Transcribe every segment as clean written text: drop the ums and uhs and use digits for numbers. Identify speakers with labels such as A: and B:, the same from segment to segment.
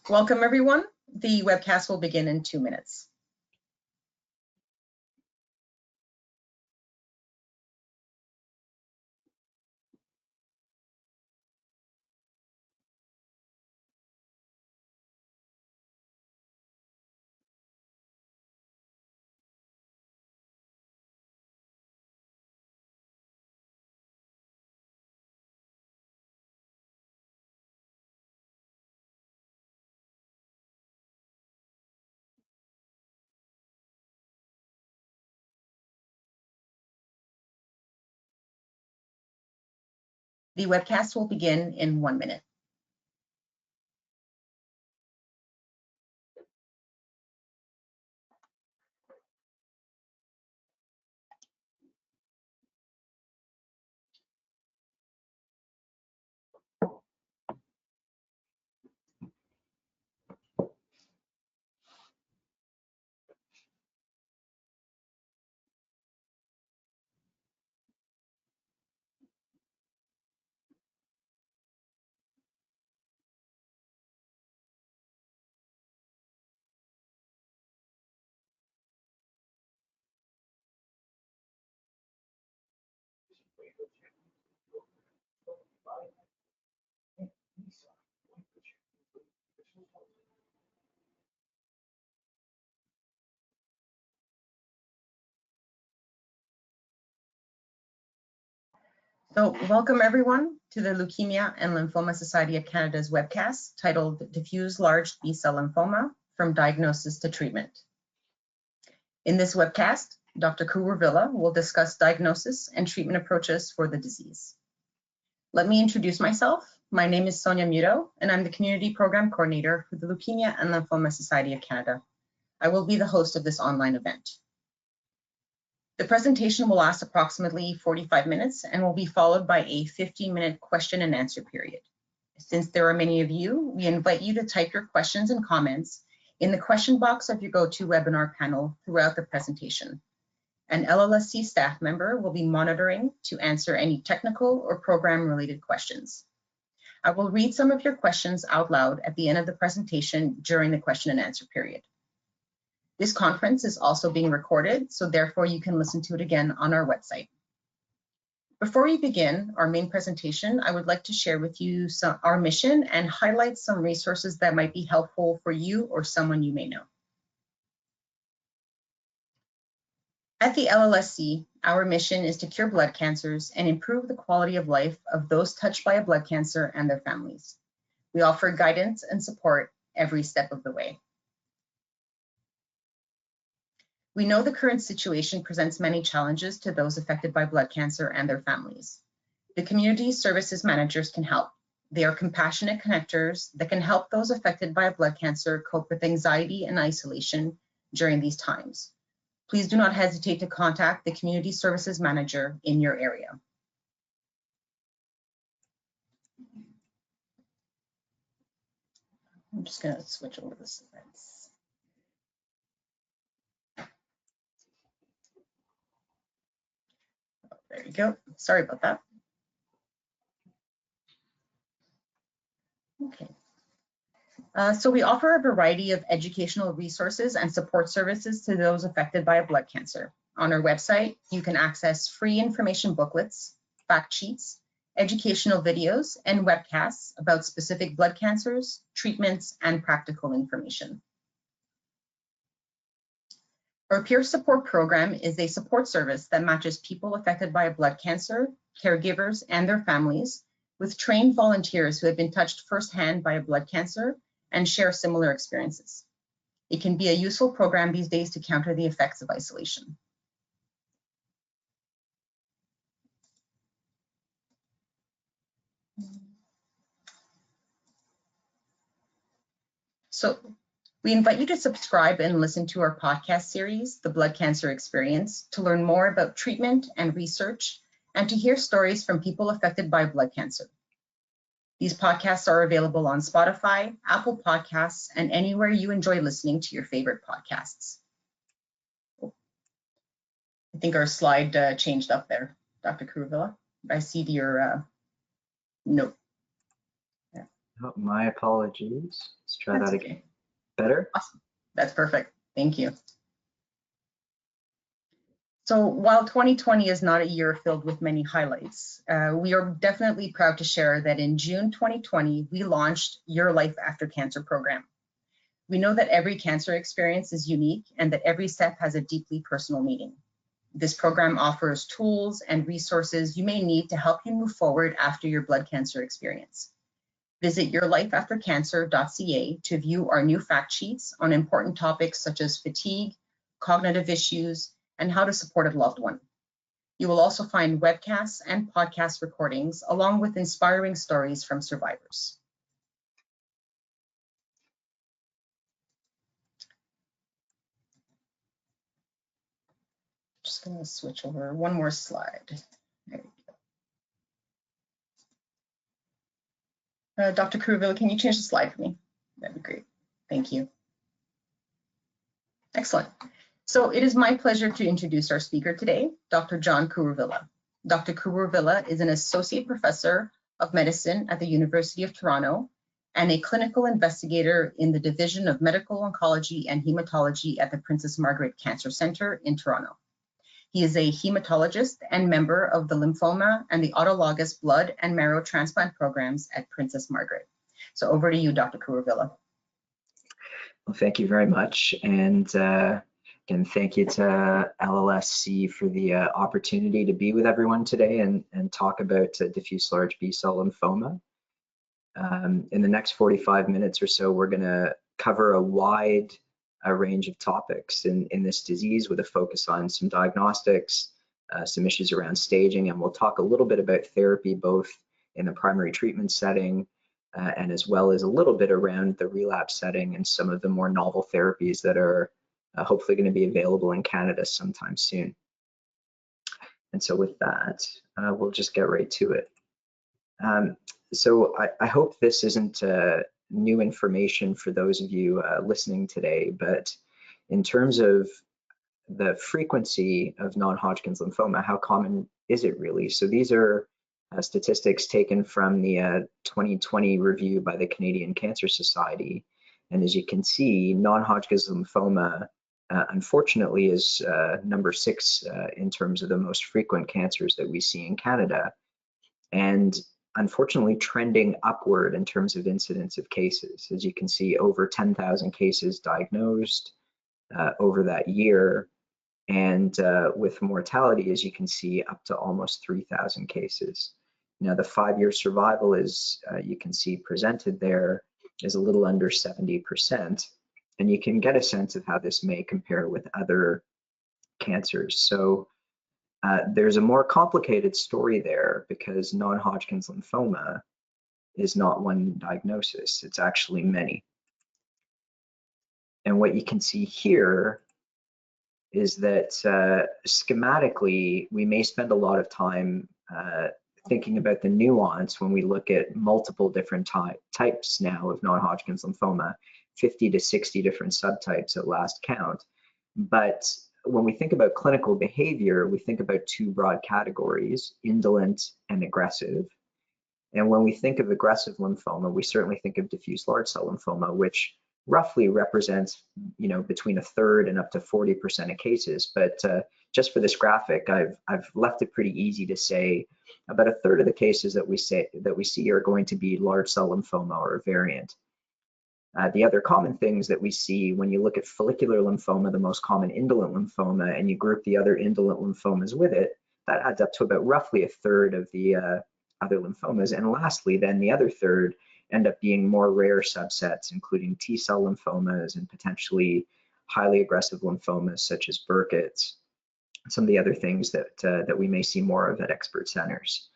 A: Welcome everyone. The webcast will begin in 2 minutes. The webcast will begin in 1 minute. So welcome everyone to the Leukemia and Lymphoma Society of Canada's webcast titled Diffuse Large B-Cell Lymphoma from Diagnosis to Treatment. In this webcast, Dr. Kuruvilla will discuss diagnosis and treatment approaches for the disease. Let me introduce myself. My name is Sonia Muto, and I'm the Community Program Coordinator for the Leukemia and Lymphoma Society of Canada. I will be the host of this online event. The presentation will last approximately 45 minutes and will be followed by a 15-minute question and answer period. Since there are many of you, we invite you to type your questions and comments in the question box of your GoToWebinar panel throughout the presentation. An LLSC staff member will be monitoring to answer any technical or program-related questions. I will read some of your questions out loud at the end of the presentation during the question and answer period. This conference is also being recorded, so therefore you can listen to it again on our website. Before we begin our main presentation, I would like to share with you our mission and highlight some resources that might be helpful for you or someone you may know. At the LLSC, our mission is to cure blood cancers and improve the quality of life of those touched by a blood cancer and their families. We offer guidance and support every step of the way. We know the current situation presents many challenges to those affected by blood cancer and their families. The community services managers can help. They are compassionate connectors that can help those affected by a blood cancer cope with anxiety and isolation during these times. Please do not hesitate to contact the community services manager in your area. I'm just going to switch over the slides. There you go. Sorry about that. Okay. So we offer a variety of educational resources and support services to those affected by a blood cancer. On our website, you can access free information booklets, fact sheets, educational videos, and webcasts about specific blood cancers, treatments, and practical information. Our peer support program is a support service that matches people affected by a blood cancer, caregivers, and their families with trained volunteers who have been touched firsthand by a blood cancer and share similar experiences. It can be a useful program these days to counter the effects of isolation. So we invite you to subscribe and listen to our podcast series, The Blood Cancer Experience, to learn more about treatment and research and to hear stories from people affected by blood cancer. These podcasts are available on Spotify, Apple Podcasts, and anywhere you enjoy listening to your favorite podcasts. I think our slide changed up there, Dr. Kuruvilla. I see your note. Yeah.
B: Oh, my apologies. Let's try
A: That's
B: that
A: okay.
B: again. Better?
A: Awesome. That's perfect. Thank you. So while 2020 is not a year filled with many highlights, we are definitely proud to share that in June 2020, we launched Your Life After Cancer program. We know that every cancer experience is unique and that every step has a deeply personal meaning. This program offers tools and resources you may need to help you move forward after your blood cancer experience. Visit yourlifeaftercancer.ca to view our new fact sheets on important topics such as fatigue, cognitive issues, and how to support a loved one. You will also find webcasts and podcast recordings along with inspiring stories from survivors. Just going to switch over one more slide. There we go. Dr. Kuruvilla, can you change the slide for me? That'd be great. Thank you. Excellent. So it is my pleasure to introduce our speaker today, Dr. John Kuruvilla. Dr. Kuruvilla is an associate professor of medicine at the University of Toronto and a clinical investigator in the Division of Medical Oncology and Hematology at the Princess Margaret Cancer Centre in Toronto. He is a hematologist and member of the lymphoma and the autologous blood and marrow transplant programs at Princess Margaret. So over to you, Dr. Kuruvilla.
B: Well, thank you very much. And again, thank you to LLSC for the opportunity to be with everyone today and talk about diffuse large B-cell lymphoma. In the next 45 minutes or so, we're going to cover a wide range of topics in this disease with a focus on some diagnostics, some issues around staging, and we'll talk a little bit about therapy, both in the primary treatment setting and as well as a little bit around the relapse setting and some of the more novel therapies that are hopefully going to be available in Canada sometime soon. And so with that, we'll just get right to it. So I hope this isn't new information for those of you listening today, but in terms of the frequency of non-Hodgkin's lymphoma, how common is it really? So these are statistics taken from the 2020 review by the Canadian Cancer Society. And as you can see, non-Hodgkin's lymphoma, unfortunately, is number 6 in terms of the most frequent cancers that we see in Canada. And unfortunately trending upward in terms of incidence of cases. As you can see, over 10,000 cases diagnosed over that year, and with mortality, as you can see, up to almost 3,000 cases. Now, the 5-year survival is, you can see presented there, is a little under 70%, and you can get a sense of how this may compare with other cancers. So there's a more complicated story there because non-Hodgkin's lymphoma is not one diagnosis, it's actually many. And what you can see here is that schematically, we may spend a lot of time thinking about the nuance when we look at multiple different types now of non-Hodgkin's lymphoma, 50 to 60 different subtypes at last count. But when we think about clinical behavior, we think about 2 broad categories, indolent and aggressive. And when we think of aggressive lymphoma, we certainly think of diffuse large cell lymphoma, which roughly represents, between 1/3 and up to 40% of cases. But just for this graphic, I've left it pretty easy to say about 1/3 of the cases that we see are going to be large cell lymphoma or a variant. The other common things that we see when you look at follicular lymphoma, the most common indolent lymphoma, and you group the other indolent lymphomas with it, that adds up to about roughly 1/3 of the other lymphomas. And lastly, then the other 1/3 end up being more rare subsets, including T-cell lymphomas and potentially highly aggressive lymphomas such as Burkitt's, some of the other things that we may see more of at expert centers.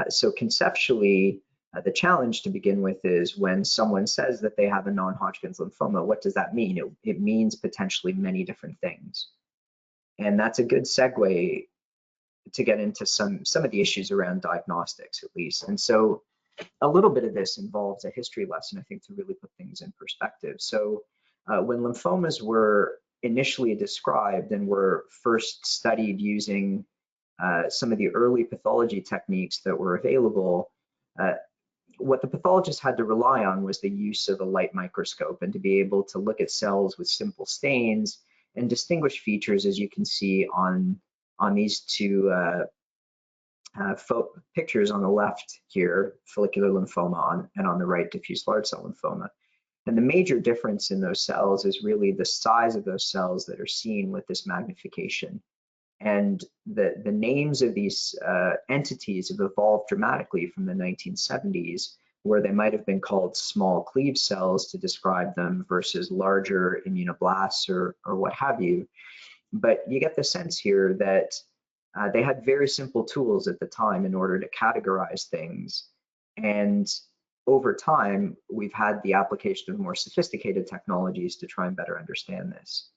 B: So conceptually, the challenge to begin with is when someone says that they have a non-Hodgkin's lymphoma, what does that mean? It means potentially many different things. And that's a good segue to get into some of the issues around diagnostics, at least. And so a little bit of this involves a history lesson, I think, to really put things in perspective. So when lymphomas were initially described and were first studied using some of the early pathology techniques that were available, what the pathologist had to rely on was the use of a light microscope and to be able to look at cells with simple stains and distinguish features, as you can see on these two pictures on the left here, follicular lymphoma, and on the right, diffuse large cell lymphoma. And the major difference in those cells is really the size of those cells that are seen with this magnification. And the names of these entities have evolved dramatically from the 1970s, where they might have been called small cleave cells to describe them versus larger immunoblasts or what have you. But you get the sense here that they had very simple tools at the time in order to categorize things. And over time, we've had the application of more sophisticated technologies to try and better understand this.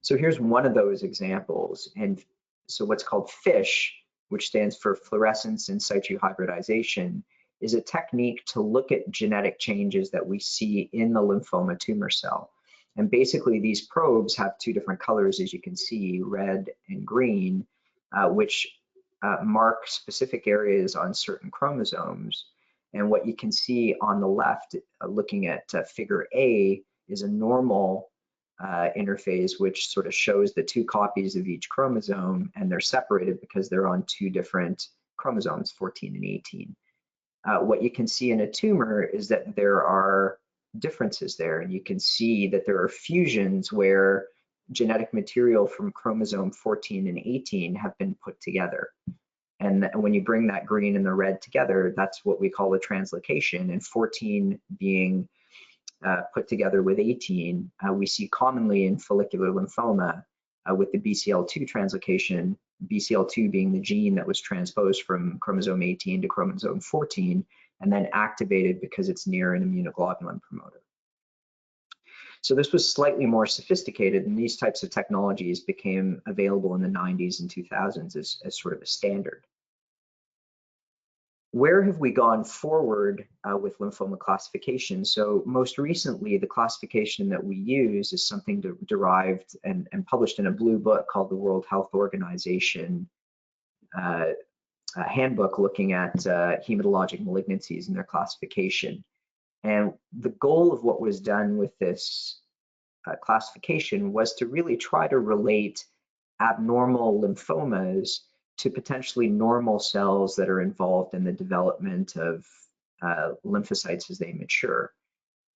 B: So here's one of those examples. And so what's called FISH, which stands for fluorescence in situ hybridization, is a technique to look at genetic changes that we see in the lymphoma tumor cell. And basically these probes have two different colors, as you can see, red and green, which mark specific areas on certain chromosomes. And what you can see on the left, looking at figure A, is a normal interface, which sort of shows the two copies of each chromosome, and they're separated because they're on two different chromosomes, 14 and 18. What you can see in a tumor is that there are differences there, and you can see that there are fusions where genetic material from chromosome 14 and 18 have been put together. And when you bring that green and the red together, that's what we call a translocation, and 14 being put together with 18, we see commonly in follicular lymphoma with the BCL2 translocation, BCL2 being the gene that was transposed from chromosome 18 to chromosome 14 and then activated because it's near an immunoglobulin promoter. So this was slightly more sophisticated, and these types of technologies became available in the 90s and 2000s as sort of a standard. Where have we gone forward with lymphoma classification? So most recently, the classification that we use is something derived and published in a blue book called the World Health Organization handbook looking at hematologic malignancies and their classification. And the goal of what was done with this classification was to really try to relate abnormal lymphomas to potentially normal cells that are involved in the development of lymphocytes as they mature.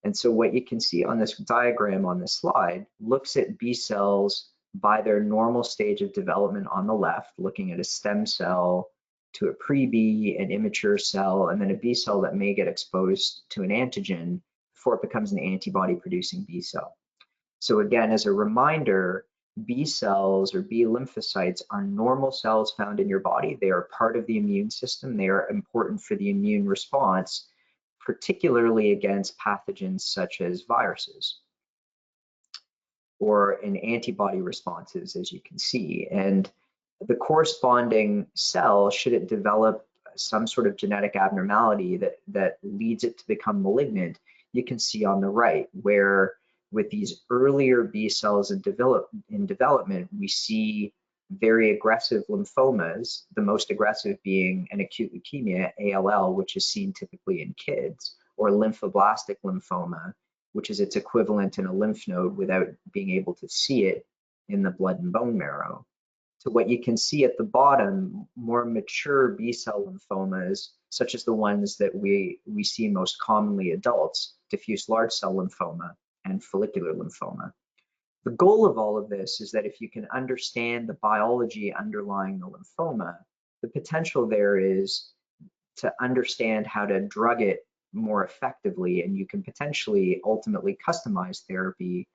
B: And so what you can see on this diagram on this slide looks at B cells by their normal stage of development on the left, looking at a stem cell to a pre-B, an immature cell, and then a B cell that may get exposed to an antigen before it becomes an antibody-producing B cell. So again, as a reminder, B cells or B lymphocytes are normal cells found in your body. They are part of the immune system. They are important for the immune response, particularly against pathogens such as viruses or in antibody responses, as you can see. And the corresponding cell, should it develop some sort of genetic abnormality that leads it to become malignant, you can see on the right, where with these earlier B cells in development, we see very aggressive lymphomas, the most aggressive being an acute leukemia, ALL, which is seen typically in kids, or lymphoblastic lymphoma, which is its equivalent in a lymph node without being able to see it in the blood and bone marrow. To what you can see at the bottom, more mature B cell lymphomas, such as the ones that we see most commonly adults, diffuse large cell lymphoma, and follicular lymphoma. The goal of all of this is that if you can understand the biology underlying the lymphoma, the potential there is to understand how to drug it more effectively, and you can potentially ultimately customize therapy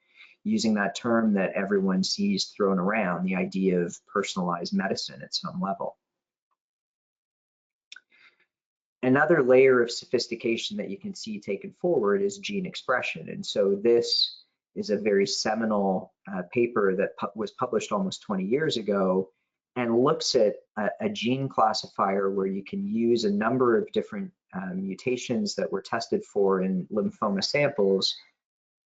B: using that term that everyone sees thrown around, the idea of personalized medicine at some level. Another layer of sophistication that you can see taken forward is gene expression. And so this is a very seminal paper that was published almost 20 years ago and looks at a gene classifier where you can use a number of different mutations that were tested for in lymphoma samples,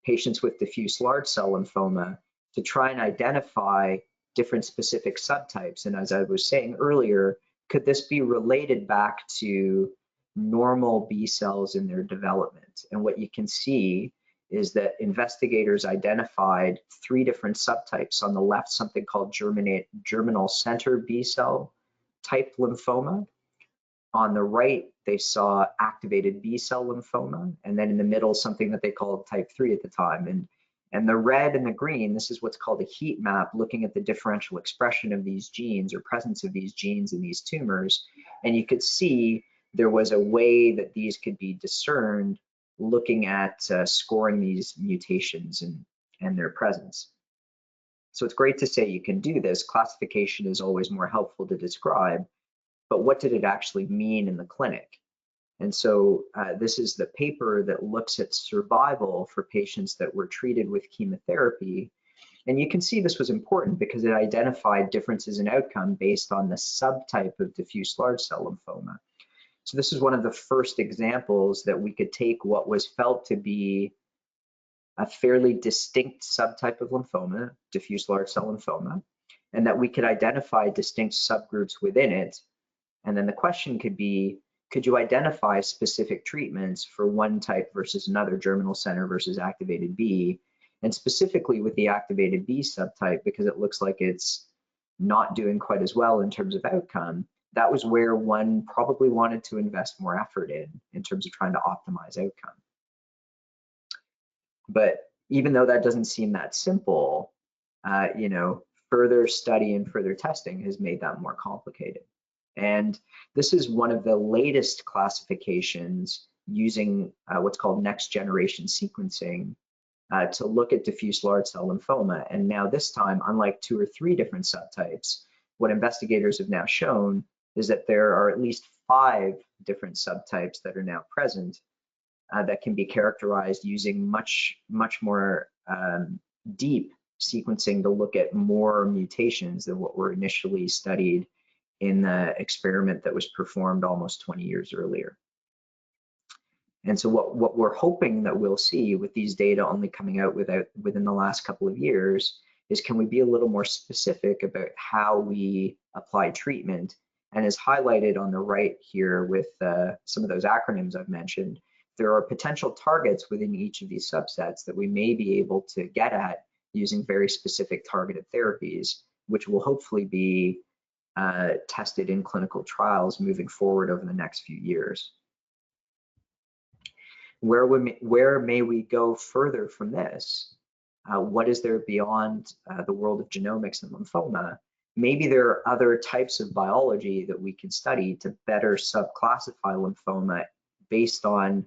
B: patients with diffuse large cell lymphoma, to try and identify different specific subtypes. And as I was saying earlier, could this be related back to normal B cells in their development. And what you can see is that investigators identified 3 different subtypes. On the left, something called germinal center B-cell type lymphoma. On the right, they saw activated B-cell lymphoma, and then in the middle, something that they called type 3 at the time. And the red and the green, this is what's called a heat map, looking at the differential expression of these genes or presence of these genes in these tumors. And you could see there was a way that these could be discerned looking at scoring these mutations and their presence. So it's great to say you can do this. Classification is always more helpful to describe, but what did it actually mean in the clinic? And so this is the paper that looks at survival for patients that were treated with chemotherapy. And you can see this was important because it identified differences in outcome based on the subtype of diffuse large cell lymphoma. So this is one of the first examples that we could take what was felt to be a fairly distinct subtype of lymphoma, diffuse large cell lymphoma, and that we could identify distinct subgroups within it. And then the question could be, could you identify specific treatments for one type versus another, germinal center versus activated B? And specifically with the activated B subtype, because it looks like it's not doing quite as well in terms of outcome, that was where one probably wanted to invest more effort in terms of trying to optimize outcome. But even though that doesn't seem that simple, you know, further study and further testing has made that more complicated. And this is one of the latest classifications using what's called next generation sequencing to look at diffuse large cell lymphoma. And now this time, unlike 2 or 3 different subtypes, what investigators have now shown is that there are at least 5 different subtypes that are now present that can be characterized using much more deep sequencing to look at more mutations than what were initially studied in the experiment that was performed almost 20 years earlier. And so what we're hoping that we'll see with these data only coming out within the last couple of years is, can we be a little more specific about how we apply treatment? And as highlighted on the right here with some of those acronyms I've mentioned, there are potential targets within each of these subsets that we may be able to get at using very specific targeted therapies, which will hopefully be tested in clinical trials moving forward over the next few years. Where may we go further from this? What is there beyond the world of genomics and lymphoma? Maybe there are other types of biology that we can study to better subclassify lymphoma based on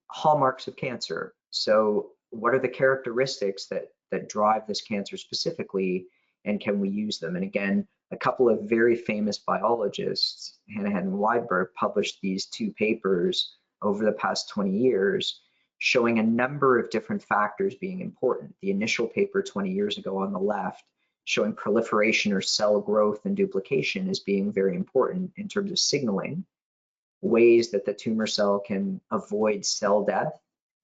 B: hallmarks of cancer. So what are the characteristics that drive this cancer specifically, and can we use them? And again, a couple of very famous biologists, Hanahan and Weidberg, published these 2 papers over the past 20 years, showing a number of different factors being important. The initial paper 20 years ago on the left, showing proliferation or cell growth and duplication as being very important in terms of signaling, ways that the tumor cell can avoid cell death,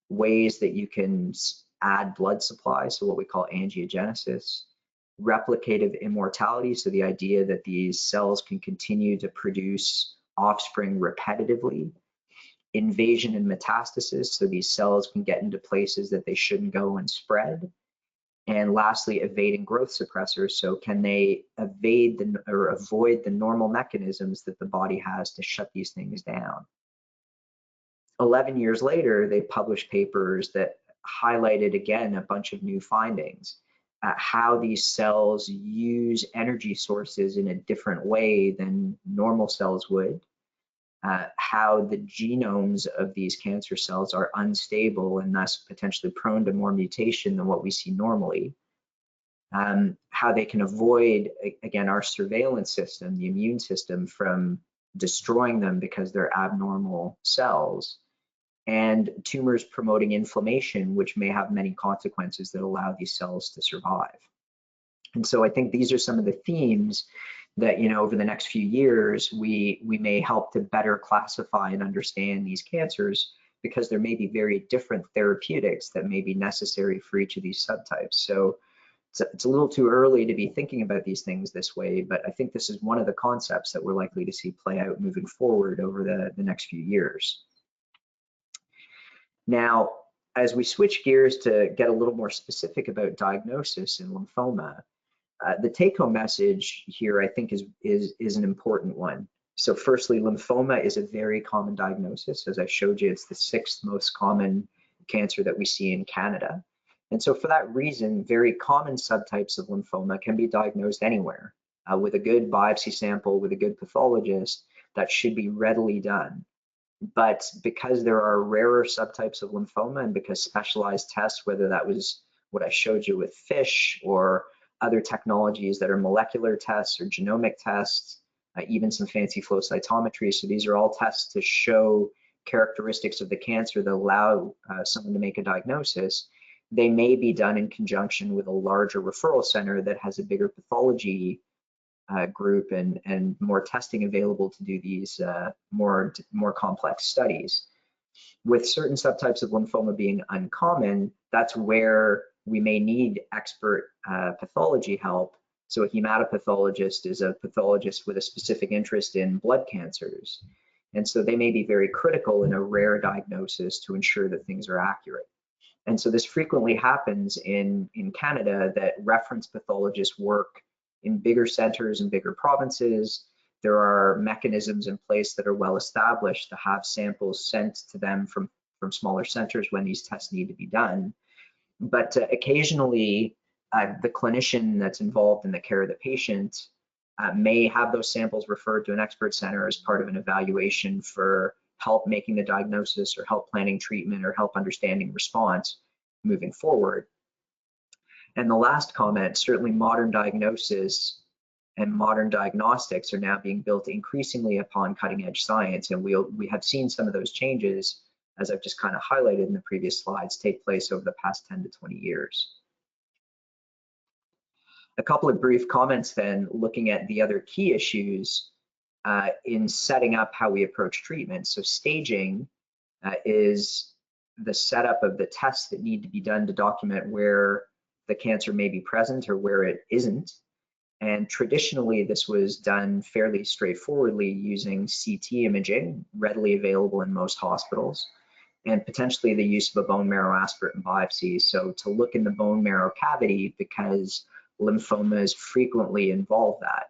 B: ways that you can add blood supply, so what we call angiogenesis, replicative immortality, so the idea that these cells can continue to produce offspring repetitively, invasion and metastasis, so these cells can get into places that they shouldn't go and spread, and lastly, evading growth suppressors, so can they evade or avoid the normal mechanisms that the body has to shut these things down. 11 years later, they published papers that highlighted again a bunch of new findings. How these cells use energy sources in a different way than normal cells would, how the genomes of these cancer cells are unstable and thus potentially prone to more mutation than what we see normally, how they can avoid, again, our surveillance system, the immune system, from destroying them because they're abnormal cells, and tumors promoting inflammation, which may have many consequences that allow these cells to survive. And so I think these are some of the themes that, you know, over the next few years, we may help to better classify and understand these cancers, because there may be very different therapeutics that may be necessary for each of these subtypes. So it's a little too early to be thinking about these things this way, but I think this is one of the concepts that we're likely to see play out moving forward over the next few years. Now, as we switch gears to get a little more specific about diagnosis in lymphoma, the take-home message here, I think, is an important one. So firstly, lymphoma is a very common diagnosis. As I showed you, it's the 6th most common cancer that we see in Canada. And so for that reason, very common subtypes of lymphoma can be diagnosed anywhere. With a good biopsy sample, with a good pathologist, that should be readily done. But because there are rarer subtypes of lymphoma and because specialized tests, whether that was what I showed you with FISH or other technologies that are molecular tests or genomic tests, even some fancy flow cytometry. So these are all tests to show characteristics of the cancer that allow someone to make a diagnosis. They may be done in conjunction with a larger referral center that has a bigger pathology group and more testing available to do these more complex studies. With certain subtypes of lymphoma being uncommon, that's where we may need expert pathology help. So a hematopathologist is a pathologist with a specific interest in blood cancers. And so they may be very critical in a rare diagnosis to ensure that things are accurate. And so this frequently happens in Canada, that reference pathologists work in bigger centers and bigger provinces. There are mechanisms in place that are well established to have samples sent to them from smaller centers when these tests need to be done. But occasionally, the clinician that's involved in the care of the patient may have those samples referred to an expert center as part of an evaluation for help making the diagnosis or help planning treatment or help understanding response moving forward. And the last comment, certainly modern diagnosis and modern diagnostics are now being built increasingly upon cutting edge science. And we have seen some of those changes, as I've just kind of highlighted in the previous slides, take place over the past 10 to 20 years. A couple of brief comments then, looking at the other key issues in setting up how we approach treatment. So staging is the setup of the tests that need to be done to document where the cancer may be present or where it isn't. And traditionally, this was done fairly straightforwardly using CT imaging, readily available in most hospitals, and potentially the use of a bone marrow aspirate and biopsy. So to look in the bone marrow cavity, because lymphomas frequently involve that.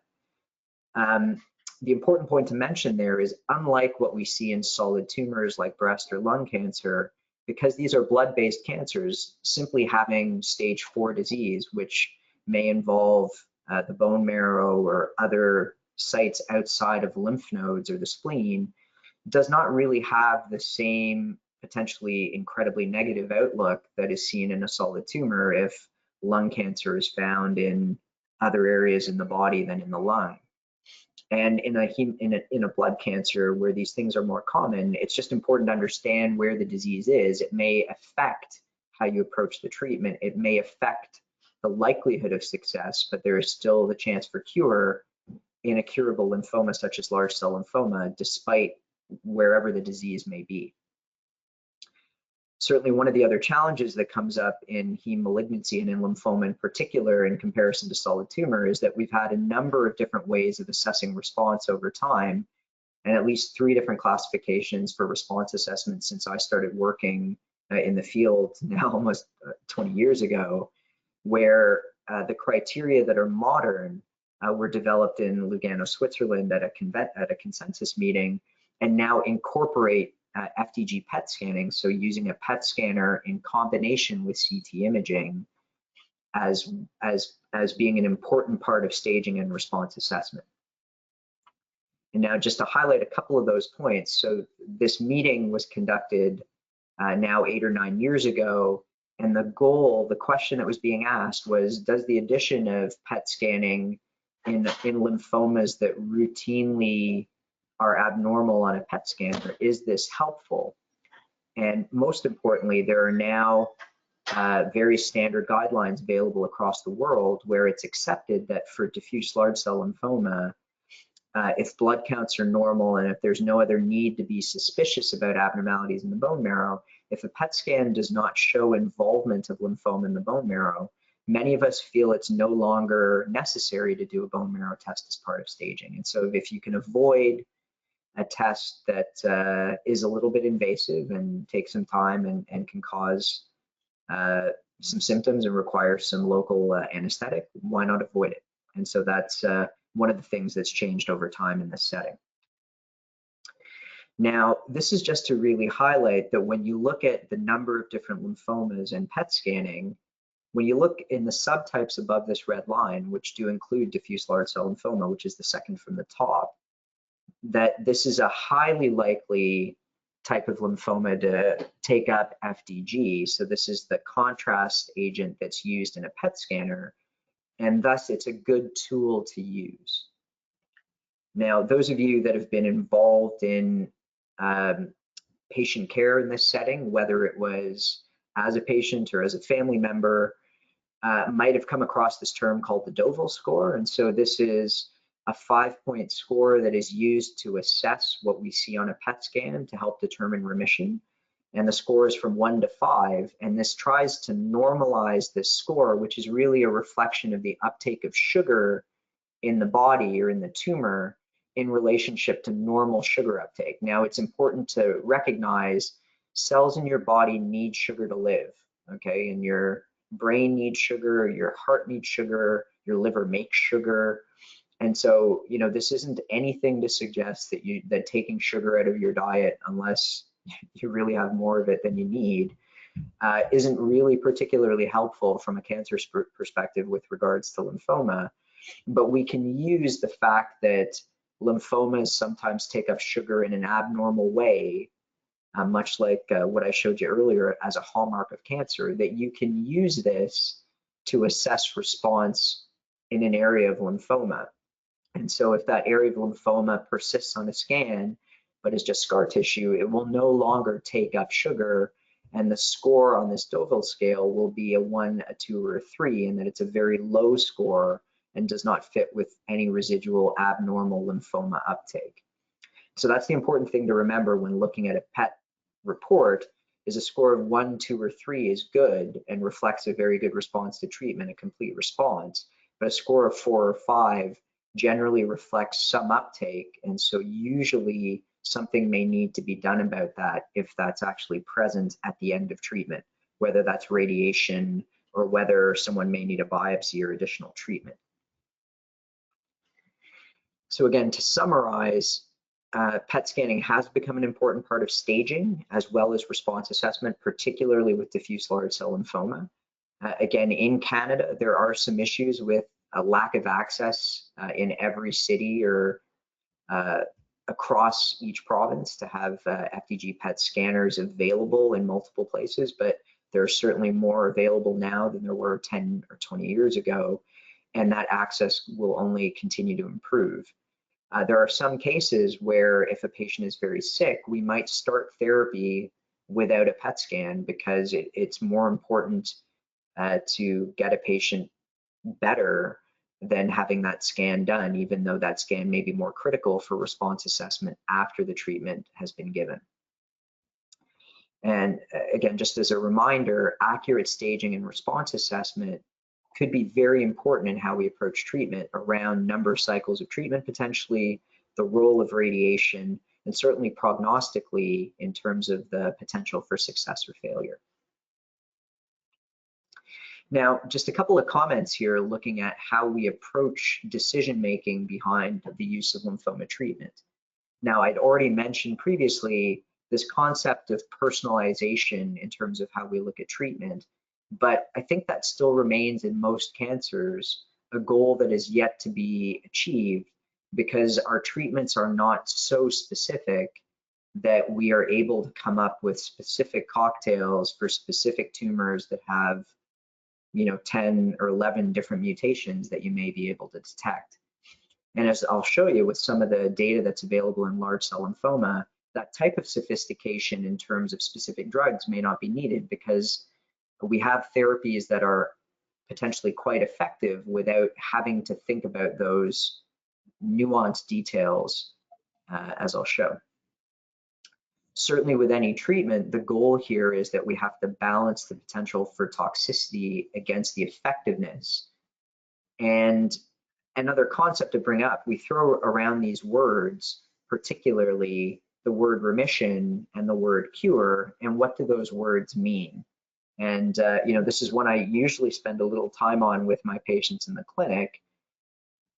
B: The important point to mention there is, unlike what we see in solid tumors like breast or lung cancer, because these are blood-based cancers, simply having stage 4 disease, which may involve the bone marrow or other sites outside of lymph nodes or the spleen, does not really have the same potentially incredibly negative outlook that is seen in a solid tumor if lung cancer is found in other areas in the body than in the lung. And in a blood cancer where these things are more common, it's just important to understand where the disease is. It may affect how you approach the treatment. It may affect the likelihood of success, but there is still the chance for cure in a curable lymphoma such as large cell lymphoma, despite wherever the disease may be. Certainly one of the other challenges that comes up in heme malignancy and in lymphoma in particular in comparison to solid tumor is that we've had a number of different ways of assessing response over time, and at least 3 different classifications for response assessment since I started working in the field now almost 20 years ago, where the criteria that are modern were developed in Lugano, Switzerland at a consensus meeting, and now incorporate FDG PET scanning, so using a PET scanner in combination with CT imaging as being an important part of staging and response assessment. And now just to highlight a couple of those points, so this meeting was conducted now 8 or 9 years ago, and the question that was being asked was, does the addition of PET scanning in lymphomas that routinely are abnormal on a PET scanner, is this helpful? And most importantly, there are now very standard guidelines available across the world where it's accepted that for diffuse large cell lymphoma, if blood counts are normal and if there's no other need to be suspicious about abnormalities in the bone marrow, if a PET scan does not show involvement of lymphoma in the bone marrow, many of us feel it's no longer necessary to do a bone marrow test as part of staging. And so if you can avoid a test that is a little bit invasive and takes some time and can cause some symptoms and require some local anesthetic, why not avoid it? And so that's one of the things that's changed over time in this setting. Now, this is just to really highlight that when you look at the number of different lymphomas and PET scanning, when you look in the subtypes above this red line, which do include diffuse large cell lymphoma, which is the second from the top, that this is a highly likely type of lymphoma to take up FDG. So this is the contrast agent that's used in a PET scanner, and thus it's a good tool to use. Now, those of you that have been involved in patient care in this setting, whether it was as a patient or as a family member, might have come across this term called the Deauville score. And so this is a 5-point score that is used to assess what we see on a PET scan to help determine remission. And the score is from 1 to 5. And this tries to normalize this score, which is really a reflection of the uptake of sugar in the body or in the tumor in relationship to normal sugar uptake. Now, it's important to recognize cells in your body need sugar to live, okay? And your brain needs sugar, your heart needs sugar, your liver makes sugar. And so, you know, this isn't anything to suggest that taking sugar out of your diet, unless you really have more of it than you need, isn't really particularly helpful from a cancer perspective with regards to lymphoma. But we can use the fact that lymphomas sometimes take up sugar in an abnormal way, much like what I showed you earlier as a hallmark of cancer, that you can use this to assess response in an area of lymphoma. And so if that area of lymphoma persists on a scan, but is just scar tissue, it will no longer take up sugar, and the score on this Deauville scale will be a 1, a 2, or a 3, and that it's a very low score and does not fit with any residual abnormal lymphoma uptake. So that's the important thing to remember when looking at a PET report, is a score of 1, 2, or 3 is good and reflects a very good response to treatment, a complete response. But a score of 4 or 5 generally reflects some uptake, and so usually something may need to be done about that if that's actually present at the end of treatment, whether that's radiation or whether someone may need a biopsy or additional treatment. So again, to summarize, PET scanning has become an important part of staging as well as response assessment, particularly with diffuse large cell lymphoma. Again, in Canada, there are some issues with a lack of access in every city or across each province to have FDG PET scanners available in multiple places, but there are certainly more available now than there were 10 or 20 years ago, and that access will only continue to improve. There are some cases where if a patient is very sick, we might start therapy without a PET scan because it's more important to get a patient better than having that scan done, even though that scan may be more critical for response assessment after the treatment has been given. And again, just as a reminder, accurate staging and response assessment could be very important in how we approach treatment around number of cycles of treatment potentially, the role of radiation, and certainly prognostically in terms of the potential for success or failure. Now, just a couple of comments here looking at how we approach decision-making behind the use of lymphoma treatment. Now, I'd already mentioned previously this concept of personalization in terms of how we look at treatment, but I think that still remains in most cancers a goal that is yet to be achieved because our treatments are not so specific that we are able to come up with specific cocktails for specific tumors that have 10 or 11 different mutations that you may be able to detect. And as I'll show you with some of the data that's available in large cell lymphoma, that type of sophistication in terms of specific drugs may not be needed because we have therapies that are potentially quite effective without having to think about those nuanced details, as I'll show. certainly with any treatment, the goal here is that we have to balance the potential for toxicity against the effectiveness. And another concept to bring up, we throw around these words, particularly the word remission and the word cure, and what do those words mean? And this is one I usually spend a little time on with my patients in the clinic.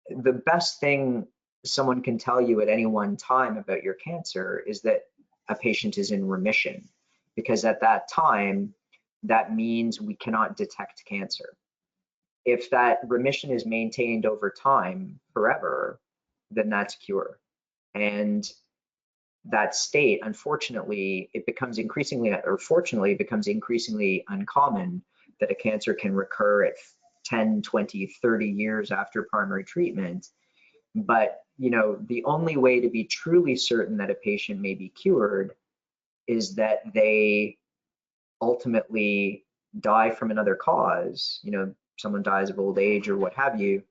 B: The best thing someone can tell you at any one time about your cancer is that a patient is in remission, because at that time, that means we cannot detect cancer. If that remission is maintained over time forever, then that's cure. And that state, unfortunately, it becomes increasingly, or fortunately, it becomes increasingly uncommon that a cancer can recur at 10, 20, 30 years after primary treatment. But, the only way to be truly certain that a patient may be cured is that they ultimately die from another cause, someone dies of old age or what have you,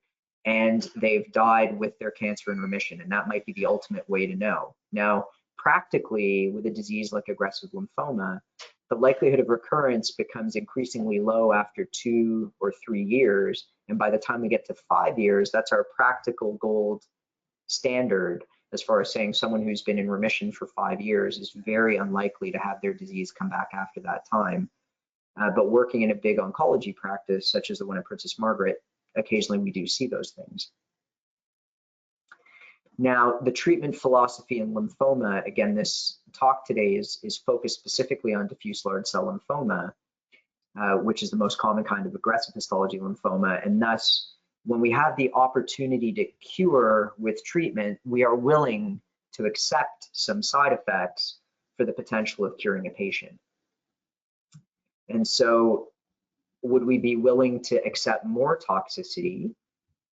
B: and they've died with their cancer in remission. And that might be the ultimate way to know. Now, practically, with a disease like aggressive lymphoma, the likelihood of recurrence becomes increasingly low after 2 or 3 years. And by the time we get to 5 years, that's our practical gold standard as far as saying someone who's been in remission for 5 years is very unlikely to have their disease come back after that time. But working in a big oncology practice, such as the one at Princess Margaret, occasionally we do see those things. Now, the treatment philosophy in lymphoma, again, this talk today is focused specifically on diffuse large cell lymphoma, which is the most common kind of aggressive histology lymphoma. And thus, when we have the opportunity to cure with treatment, we are willing to accept some side effects for the potential of curing a patient. And so, would we be willing to accept more toxicity?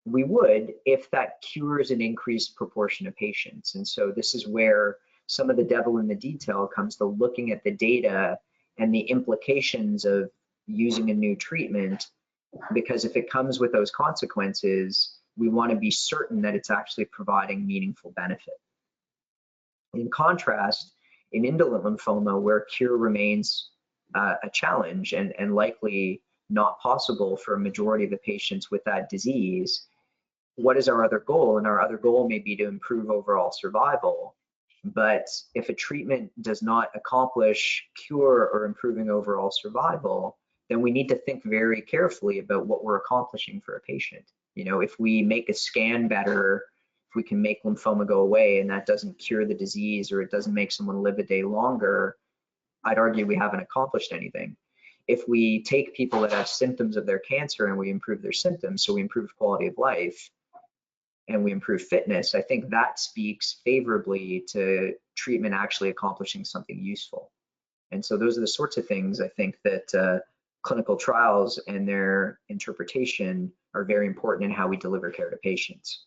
B: We would, if that cures an increased proportion of patients. And so this is where some of the devil in the detail comes to looking at the data and the implications of using a new treatment, because if it comes with those consequences, we want to be certain that it's actually providing meaningful benefit. In contrast, in indolent lymphoma, where cure remains a challenge and likely not possible for a majority of the patients with that disease, what is our other goal? And our other goal may be to improve overall survival. But if a treatment does not accomplish cure or improving overall survival, then we need to think very carefully about what we're accomplishing for a patient. If we make a scan better, if we can make lymphoma go away and that doesn't cure the disease, or it doesn't make someone live a day longer, I'd argue we haven't accomplished anything. If we take people that have symptoms of their cancer and we improve their symptoms, so we improve quality of life and we improve fitness, I think that speaks favorably to treatment actually accomplishing something useful. And so those are the sorts of things I think that clinical trials and their interpretation are very important in how we deliver care to patients.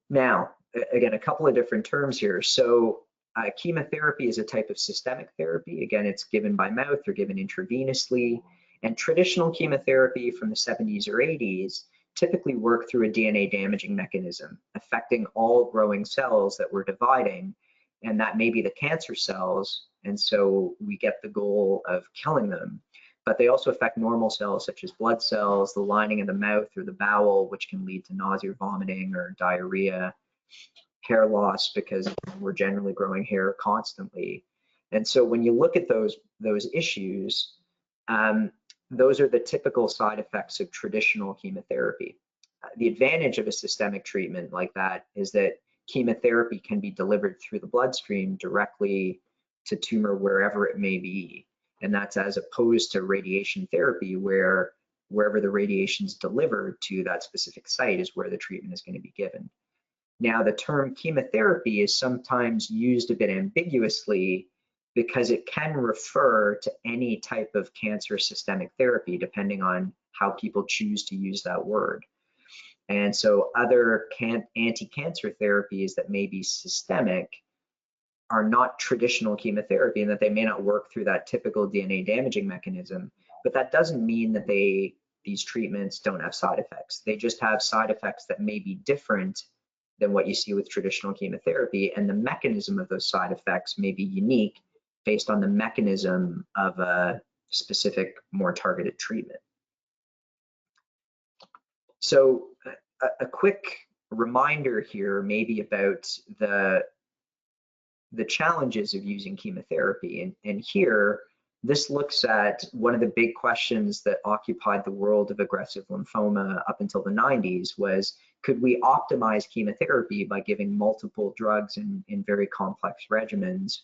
B: Now, again, a couple of different terms here. So chemotherapy is a type of systemic therapy. Again, it's given by mouth or given intravenously. And traditional chemotherapy from the 70s or 80s typically work through a DNA damaging mechanism, affecting all growing cells that we're dividing. And that may be the cancer cells. And so we get the goal of killing them. But they also affect normal cells such as blood cells, the lining of the mouth or the bowel, which can lead to nausea, vomiting, or diarrhea, hair loss because we're generally growing hair constantly. And so when you look at those issues, those are the typical side effects of traditional chemotherapy. The advantage of a systemic treatment like that is that chemotherapy can be delivered through the bloodstream directly to tumor wherever it may be. And that's as opposed to radiation therapy, where wherever the radiation is delivered to that specific site is where the treatment is going to be given. Now, the term chemotherapy is sometimes used a bit ambiguously because it can refer to any type of cancer systemic therapy, depending on how people choose to use that word. And so other anti-cancer therapies that may be systemic are not traditional chemotherapy, and that they may not work through that typical DNA damaging mechanism, but that doesn't mean that these treatments don't have side effects. They just have side effects that may be different than what you see with traditional chemotherapy, and the mechanism of those side effects may be unique based on the mechanism of a specific, more targeted treatment. So a quick reminder here maybe about the challenges of using chemotherapy. And here, this looks at one of the big questions that occupied the world of aggressive lymphoma up until the 90s was, could we optimize chemotherapy by giving multiple drugs in very complex regimens,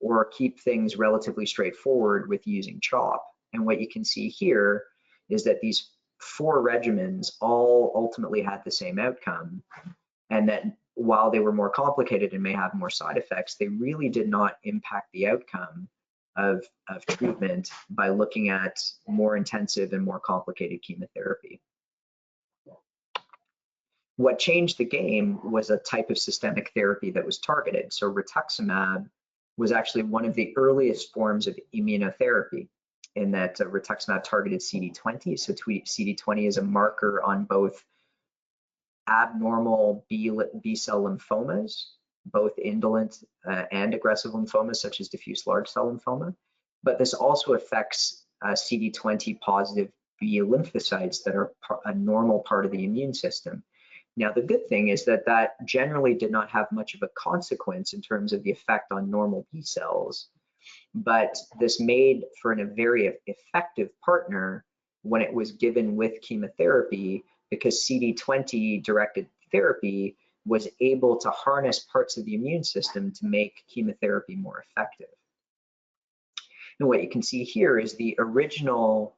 B: or keep things relatively straightforward with using CHOP? And what you can see here is that these 4 regimens all ultimately had the same outcome, and that while they were more complicated and may have more side effects, they really did not impact the outcome of treatment by looking at more intensive and more complicated chemotherapy. What changed the game was a type of systemic therapy that was targeted. So rituximab was actually one of the earliest forms of immunotherapy, in that rituximab targeted CD20. So CD20 is a marker on both abnormal B-cell lymphomas, both indolent and aggressive lymphomas, such as diffuse large cell lymphoma. But this also affects CD20 positive B lymphocytes that are a normal part of the immune system. Now, the good thing is that that generally did not have much of a consequence in terms of the effect on normal B cells, but this made for a very effective partner when it was given with chemotherapy, because CD20 directed therapy was able to harness parts of the immune system to make chemotherapy more effective. And what you can see here is the original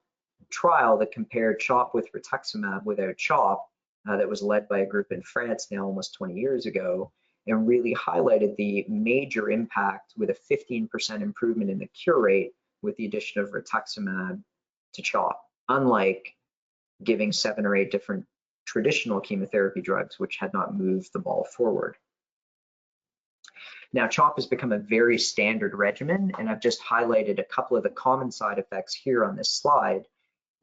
B: trial that compared CHOP with rituximab without CHOP, that was led by a group in France now almost 20 years ago, and really highlighted the major impact with a 15% improvement in the cure rate with the addition of rituximab to CHOP, unlike giving 7 or 8 different traditional chemotherapy drugs, which had not moved the ball forward. Now, CHOP has become a very standard regimen, and I've just highlighted a couple of the common side effects here on this slide.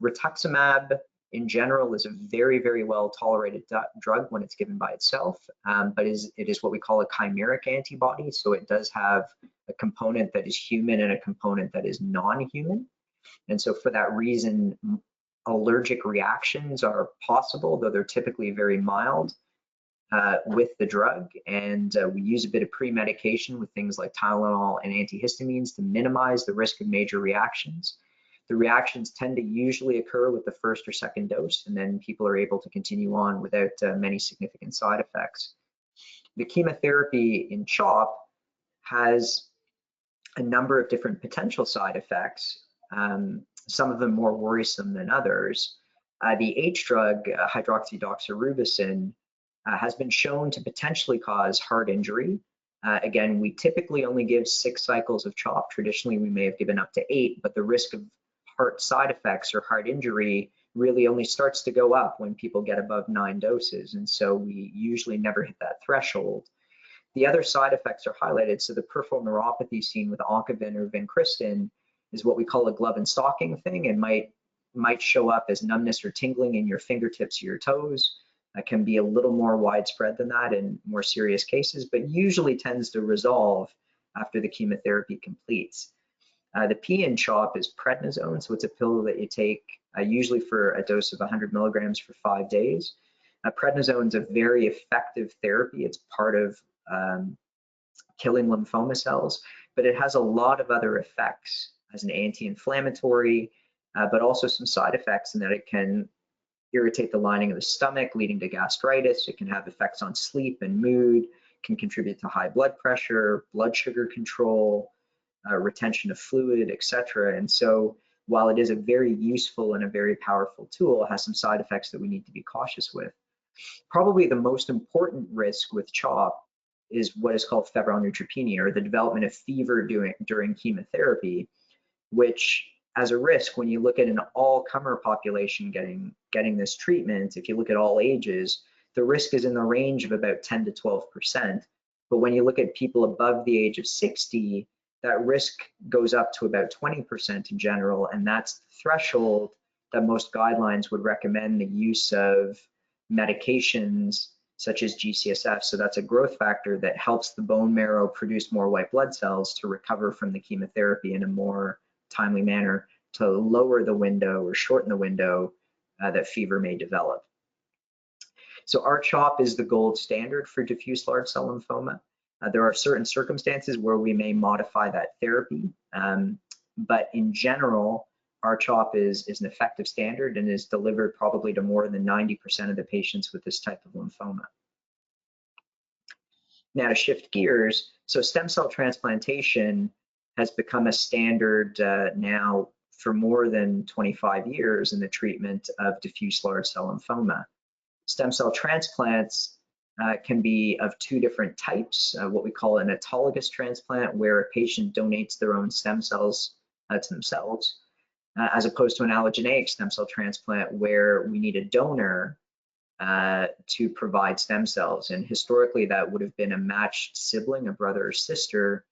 B: Rituximab in general is a very, very well tolerated drug when it's given by itself, but it is what we call a chimeric antibody. So it does have a component that is human and a component that is non-human. And so for that reason, allergic reactions are possible, though they're typically very mild with the drug. And we use a bit of pre-medication with things like Tylenol and antihistamines to minimize the risk of major reactions. The reactions tend to usually occur with the first or second dose, and then people are able to continue on without many significant side effects. The chemotherapy in CHOP has a number of different potential side effects, some of them more worrisome than others. The H drug, hydroxydoxorubicin, has been shown to potentially cause heart injury. Again, we typically only give 6 cycles of CHOP. Traditionally, we may have given up to 8, but the risk of heart side effects or heart injury really only starts to go up when people get above 9 doses. And so we usually never hit that threshold. The other side effects are highlighted. So the peripheral neuropathy seen with Oncovin or vincristine is what we call a glove and stocking thing, and might show up as numbness or tingling in your fingertips or your toes. That can be a little more widespread than that in more serious cases, but usually tends to resolve after the chemotherapy completes. The P in CHOP is prednisone, so it's a pill that you take usually for a dose of 100 milligrams for 5 days. Prednisone is a very effective therapy. It's part of killing lymphoma cells, but it has a lot of other effects as an anti-inflammatory, but also some side effects in that it can irritate the lining of the stomach, leading to gastritis. It can have effects on sleep and mood, can contribute to high blood pressure, blood sugar control, retention of fluid, etc. And so while it is a very useful and a very powerful tool, it has some side effects that we need to be cautious with. Probably the most important risk with CHOP is what is called febrile neutropenia, or the development of fever during chemotherapy, which as a risk, when you look at an all-comer population getting this treatment, if you look at all ages, the risk is in the range of about 10 to 12%. But when you look at people above the age of 60, that risk goes up to about 20% in general, and that's the threshold that most guidelines would recommend the use of medications such as G-CSF. So that's a growth factor that helps the bone marrow produce more white blood cells to recover from the chemotherapy in a more timely manner, to lower the window or shorten the window that fever may develop. So R-CHOP is the gold standard for diffuse large cell lymphoma. There are certain circumstances where we may modify that therapy, but in general, R-CHOP is an effective standard and is delivered probably to more than 90% of the patients with this type of lymphoma. Now to shift gears, so stem cell transplantation has become a standard now for more than 25 years in the treatment of diffuse large cell lymphoma. Stem cell transplants can be of two different types, what we call an autologous transplant, where a patient donates their own stem cells to themselves, as opposed to an allogeneic stem cell transplant where we need a donor to provide stem cells. And historically, that would have been a matched sibling, a brother or sister.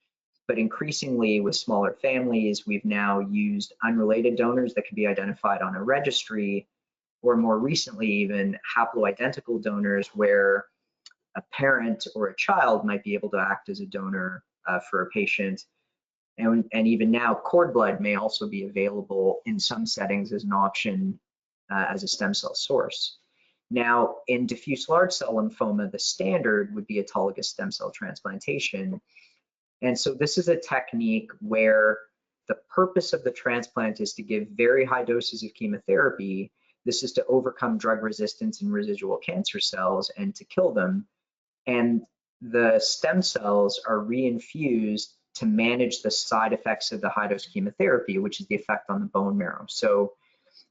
B: But increasingly, with smaller families, we've now used unrelated donors that can be identified on a registry, or more recently, even haploidentical donors where a parent or a child might be able to act as a donor for a patient. And even now, cord blood may also be available in some settings as an option as a stem cell source. Now, in diffuse large cell lymphoma, the standard would be autologous stem cell transplantation. And so this is a technique where the purpose of the transplant is to give very high doses of chemotherapy. This is to overcome drug resistance in residual cancer cells and to kill them. And the stem cells are reinfused to manage the side effects of the high dose chemotherapy, which is the effect on the bone marrow. So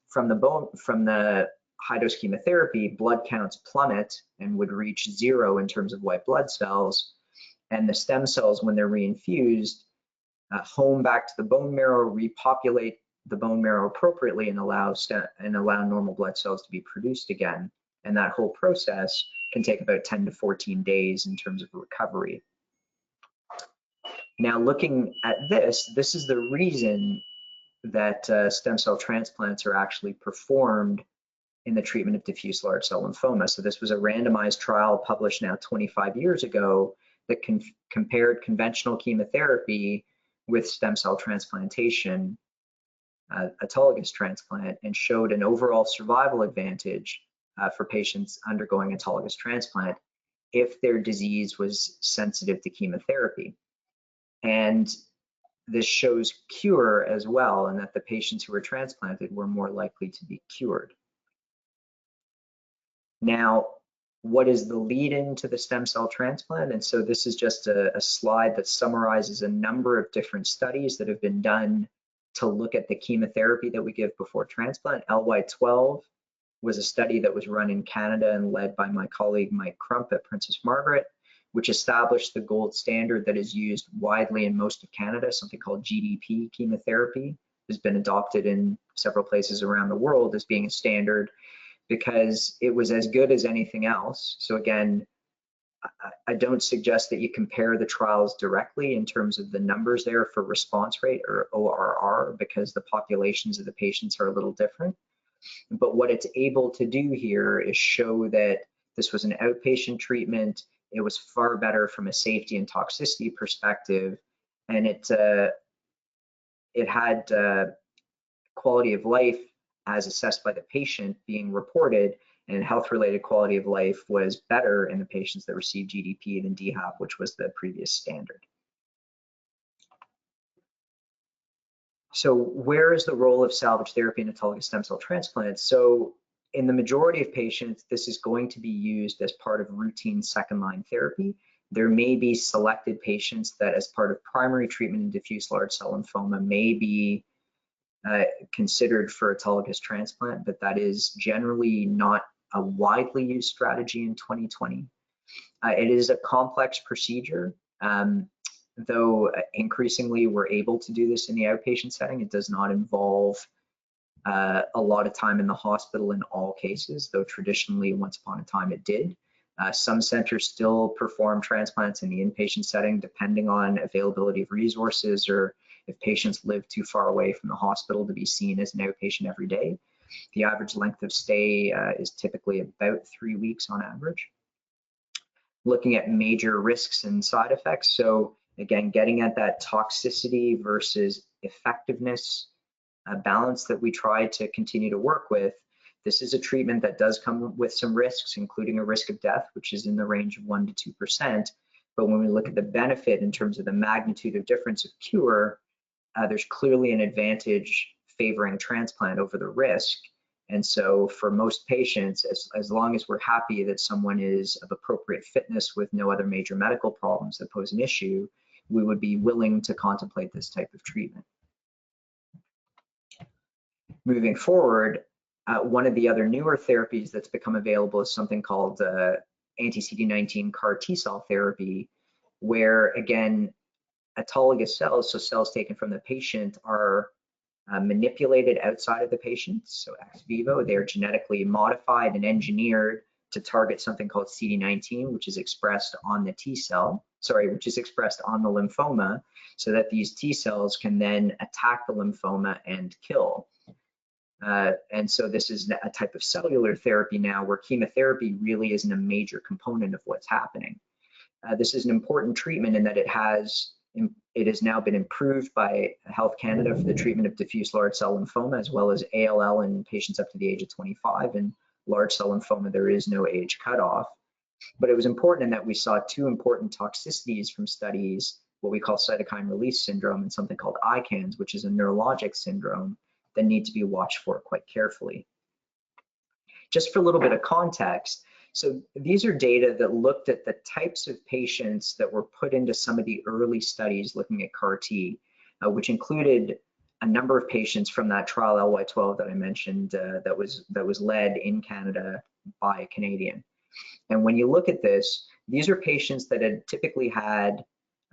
B: from the high dose chemotherapy, blood counts plummet and would reach 0 in terms of white blood cells. And the stem cells, when they're reinfused, home back to the bone marrow, repopulate the bone marrow appropriately, and allow normal blood cells to be produced again. And that whole process can take about 10 to 14 days in terms of recovery. Now, looking at this is the reason that stem cell transplants are actually performed in the treatment of diffuse large cell lymphoma. So this was a randomized trial published now 25 years ago that compared conventional chemotherapy with stem cell transplantation, autologous transplant, and showed an overall survival advantage for patients undergoing autologous transplant if their disease was sensitive to chemotherapy. And this shows cure as well, and that the patients who were transplanted were more likely to be cured. Now, what is the lead-in to the stem cell transplant? And so this is just a slide that summarizes a number of different studies that have been done to look at the chemotherapy that we give before transplant. LY12 was a study that was run in Canada and led by my colleague Mike Crump at Princess Margaret, which established the gold standard that is used widely in most of Canada, something called GDP chemotherapy. Has been adopted in several places around the world as being a standard because it was as good as anything else. So again, I don't suggest that you compare the trials directly in terms of the numbers there for response rate or ORR, because the populations of the patients are a little different. But what it's able to do here is show that this was an outpatient treatment. It was far better from a safety and toxicity perspective, and it had quality of life as assessed by the patient being reported, and health-related quality of life was better in the patients that received GDP than DHAP, which was the previous standard. So where is the role of salvage therapy in autologous stem cell transplants? So in the majority of patients, this is going to be used as part of routine second-line therapy. There may be selected patients that as part of primary treatment in diffuse large cell lymphoma may be considered for autologous transplant, but that is generally not a widely used strategy in 2020. It is a complex procedure, though increasingly we're able to do this in the outpatient setting. It does not involve a lot of time in the hospital in all cases, though traditionally once upon a time it did. Some centers still perform transplants in the inpatient setting depending on availability of resources or if patients live too far away from the hospital to be seen as an outpatient every day. The average length of stay is typically about 3 weeks on average. looking at major risks and side effects. So again, getting at that toxicity versus effectiveness balance that we try to continue to work with. This is a treatment that does come with some risks, including a risk of death, which is in the range of 1 to 2%. But when we look at the benefit in terms of the magnitude of difference of cure, there's clearly an advantage favoring transplant over the risk. And so for most patients, as long as we're happy that someone is of appropriate fitness with no other major medical problems that pose an issue, we would be willing to contemplate this type of treatment. Moving forward, one of the other newer therapies that's become available is something called anti-CD19 CAR T-cell therapy, where again, autologous cells, so cells taken from the patient, are manipulated outside of the patient, so ex vivo. They are genetically modified and engineered to target something called CD19, which is expressed on the which is expressed on the lymphoma, so that these T cells can then attack the lymphoma and kill. And so this is a type of cellular therapy now where chemotherapy really isn't a major component of what's happening. This is an important treatment in that it has now been improved by Health Canada for the treatment of diffuse large cell lymphoma, as well as ALL in patients up to the age of 25. And large cell lymphoma, there is no age cutoff. But it was important in that we saw two important toxicities from studies, what we call cytokine release syndrome and something called ICANS, which is a neurologic syndrome that need to be watched for quite carefully. Just for a little bit of context, so these are data that looked at the types of patients that were put into some of the early studies looking at CAR T, which included a number of patients from that trial LY12 that I mentioned that was led in Canada by a Canadian. And when you look at this, these are patients that had typically had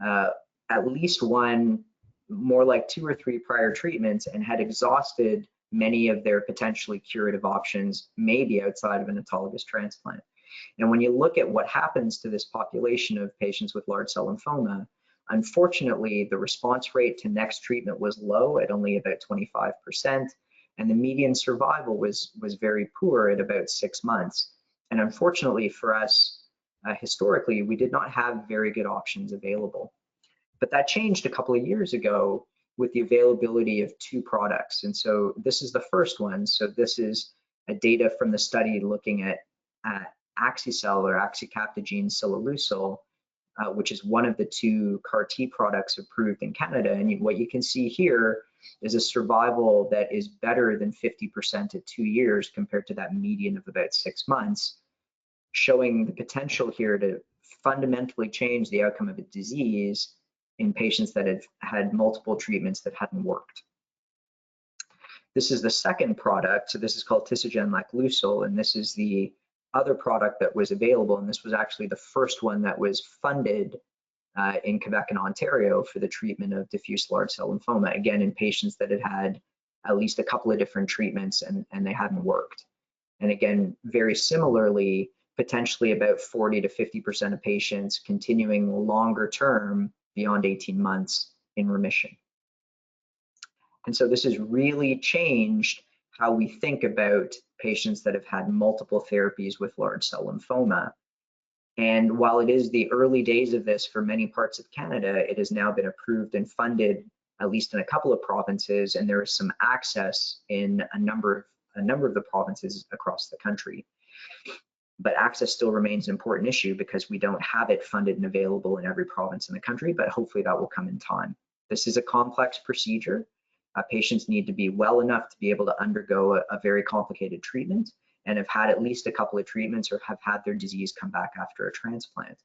B: at least one, more like 2 or 3 prior treatments and had exhausted many of their potentially curative options, maybe outside of an autologous transplant. And when you look at what happens to this population of patients with large cell lymphoma, unfortunately, the response rate to next treatment was low at only about 25%, and the median survival was very poor at about 6 months. And unfortunately for us, historically, we did not have very good options available. But that changed a couple of years ago with the availability of 2 products. And so this is the first one. So this is a data from the study looking at Axicell or axicabtagene ciloleucel, which is one of the 2 CAR T products approved in Canada. And what you can see here is a survival that is better than 50% at 2 years compared to that median of about 6 months, showing the potential here to fundamentally change the outcome of a disease in patients that have had multiple treatments that hadn't worked. This is the second product. So this is called tisagenlecleucel, and this is the other product that was available. And this was actually the first one that was funded in Quebec and Ontario for the treatment of diffuse large cell lymphoma, again, in patients that had had at least a couple of different treatments and they hadn't worked. And again, very similarly, potentially about 40 to 50% of patients continuing longer term beyond 18 months in remission. And so this has really changed how we think about patients that have had multiple therapies with large cell lymphoma. And while it is the early days of this for many parts of Canada, it has now been approved and funded, at least in a couple of provinces, and there is some access in a number of the provinces across the country. But access still remains an important issue because we don't have it funded and available in every province in the country, but hopefully that will come in time. This is a complex procedure. Patients need to be well enough to be able to undergo a very complicated treatment and have had at least a couple of treatments or have had their disease come back after a transplant.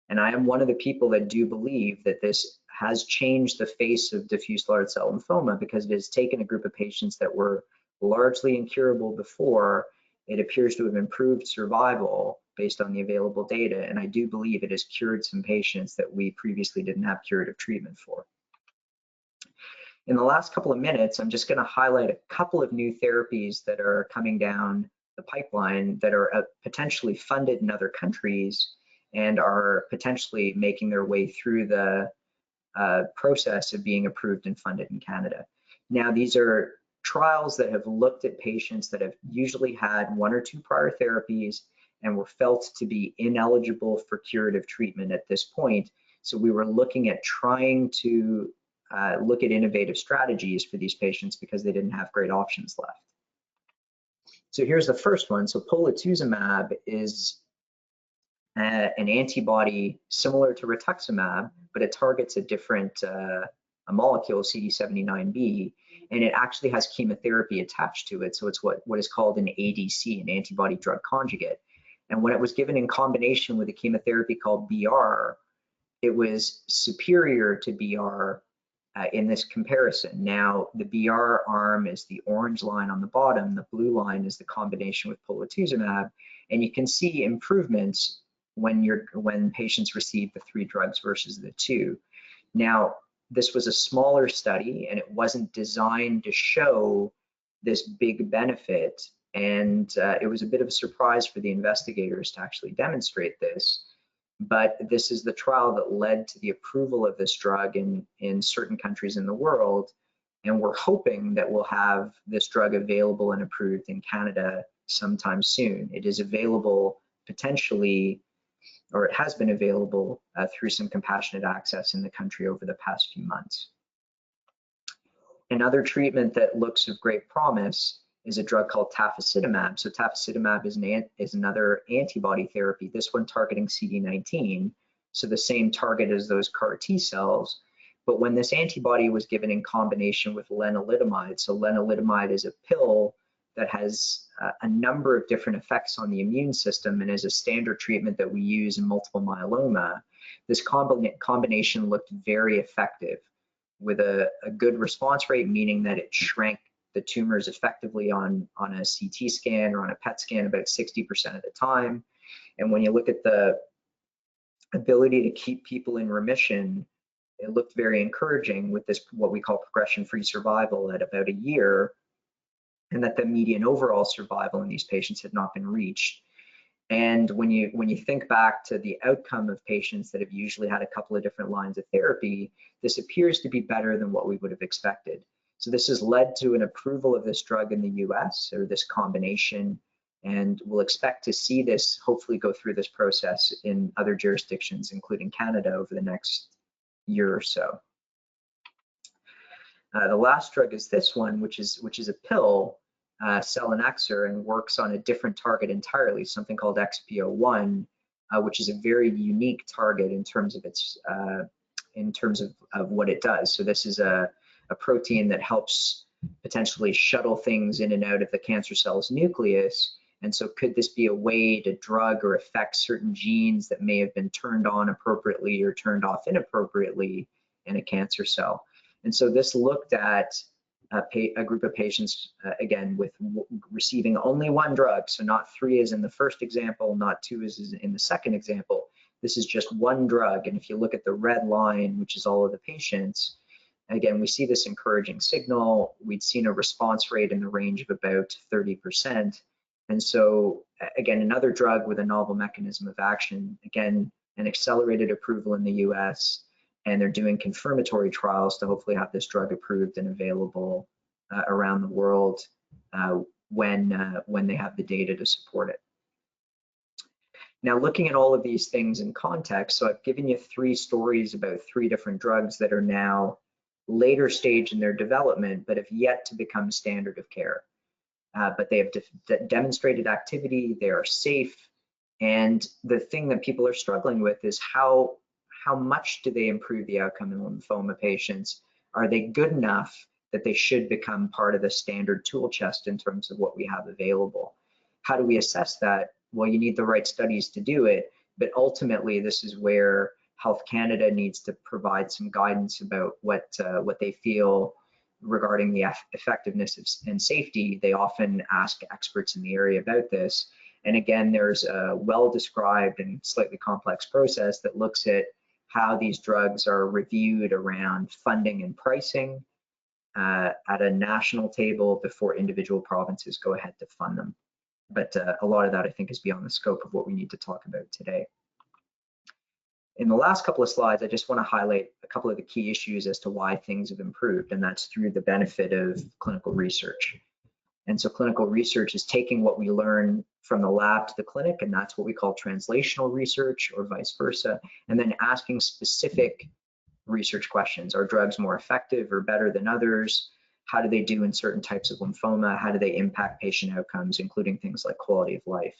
B: And I am one of the people that do believe that this has changed the face of diffuse large cell lymphoma because it has taken a group of patients that were largely incurable before. It appears to have improved survival based on the available data, and I do believe it has cured some patients that we previously didn't have curative treatment for. In the last couple of minutes, I'm just going to highlight a couple of new therapies that are coming down the pipeline that are potentially funded in other countries and are potentially making their way through the process of being approved and funded in Canada. Now, these are trials that have looked at patients that have usually had 1 or 2 prior therapies and were felt to be ineligible for curative treatment at this point. So we were looking at trying to look at innovative strategies for these patients because they didn't have great options left. So here's the first one. So polatuzumab is an antibody similar to rituximab, but it targets a different a molecule, CD79B, and it actually has chemotherapy attached to it. So it's what is called an ADC, an antibody drug conjugate. And when it was given in combination with a chemotherapy called BR, it was superior to BR in this comparison. Now, the BR arm is the orange line on the bottom, the blue line is the combination with polatuzumab, and you can see improvements when patients receive the 3 drugs versus the 2. Now, this was a smaller study and it wasn't designed to show this big benefit, and it was a bit of a surprise for the investigators to actually demonstrate this. But this is the trial that led to the approval of this drug in certain countries in the world, and we're hoping that we'll have this drug available and approved in Canada sometime soon. It is available potentially, or it has been available through some compassionate access in the country over the past few months. Another treatment that looks of great promise is a drug called tafasitamab. So tafasitamab is another antibody therapy, this one targeting CD19, so the same target as those CAR T cells. But when this antibody was given in combination with lenalidomide, so lenalidomide is a pill that has a number of different effects on the immune system and is a standard treatment that we use in multiple myeloma, this combination looked very effective with a good response rate, meaning that it shrank the tumors effectively on a CT scan or on a PET scan about 60% of the time. And when you look at the ability to keep people in remission, it looked very encouraging with this, what we call progression-free survival at about a year, and that the median overall survival in these patients had not been reached. And when you think back to the outcome of patients that have usually had a couple of different lines of therapy, this appears to be better than what we would have expected. So this has led to an approval of this drug in the US, or this combination, and we'll expect to see this hopefully go through this process in other jurisdictions, including Canada, over the next year or so. The last drug is this one, which is a pill, selinexor, and works on a different target entirely, something called XPO1, which is a very unique target in terms of its of what it does. So this is a protein that helps potentially shuttle things in and out of the cancer cell's nucleus. And so could this be a way to drug or affect certain genes that may have been turned on appropriately or turned off inappropriately in a cancer cell? And so this looked at a group of patients, again, with receiving only 1 drug, so not 3 as in the first example, not 2 as in the second example. This is just 1 drug, and if you look at the red line, which is all of the patients, again, we see this encouraging signal. We'd seen a response rate in the range of about 30%. And so, again, another drug with a novel mechanism of action, again, an accelerated approval in the US, and they're doing confirmatory trials to hopefully have this drug approved and available around the world when they have the data to support it. Now, looking at all of these things in context, so I've given you 3 stories about 3 different drugs that are now later stage in their development, but have yet to become standard of care. But they have demonstrated activity, they are safe, and the thing that people are struggling with is how much do they improve the outcome in lymphoma patients? Are they good enough that they should become part of the standard tool chest in terms of what we have available? How do we assess that? Well, you need the right studies to do it, but ultimately this is where Health Canada needs to provide some guidance about what they feel regarding the effectiveness and safety. They often ask experts in the area about this. And again, there's a well-described and slightly complex process that looks at how these drugs are reviewed around funding and pricing at a national table before individual provinces go ahead to fund them. But a lot of that, I think, is beyond the scope of what we need to talk about today. In the last couple of slides, I just want to highlight a couple of the key issues as to why things have improved, and that's through the benefit of clinical research. And so clinical research is taking what we learn from the lab to the clinic, and that's what we call translational research, or vice versa, and then asking specific research questions. Are drugs more effective or better than others? How do they do in certain types of lymphoma? How do they impact patient outcomes, including things like quality of life?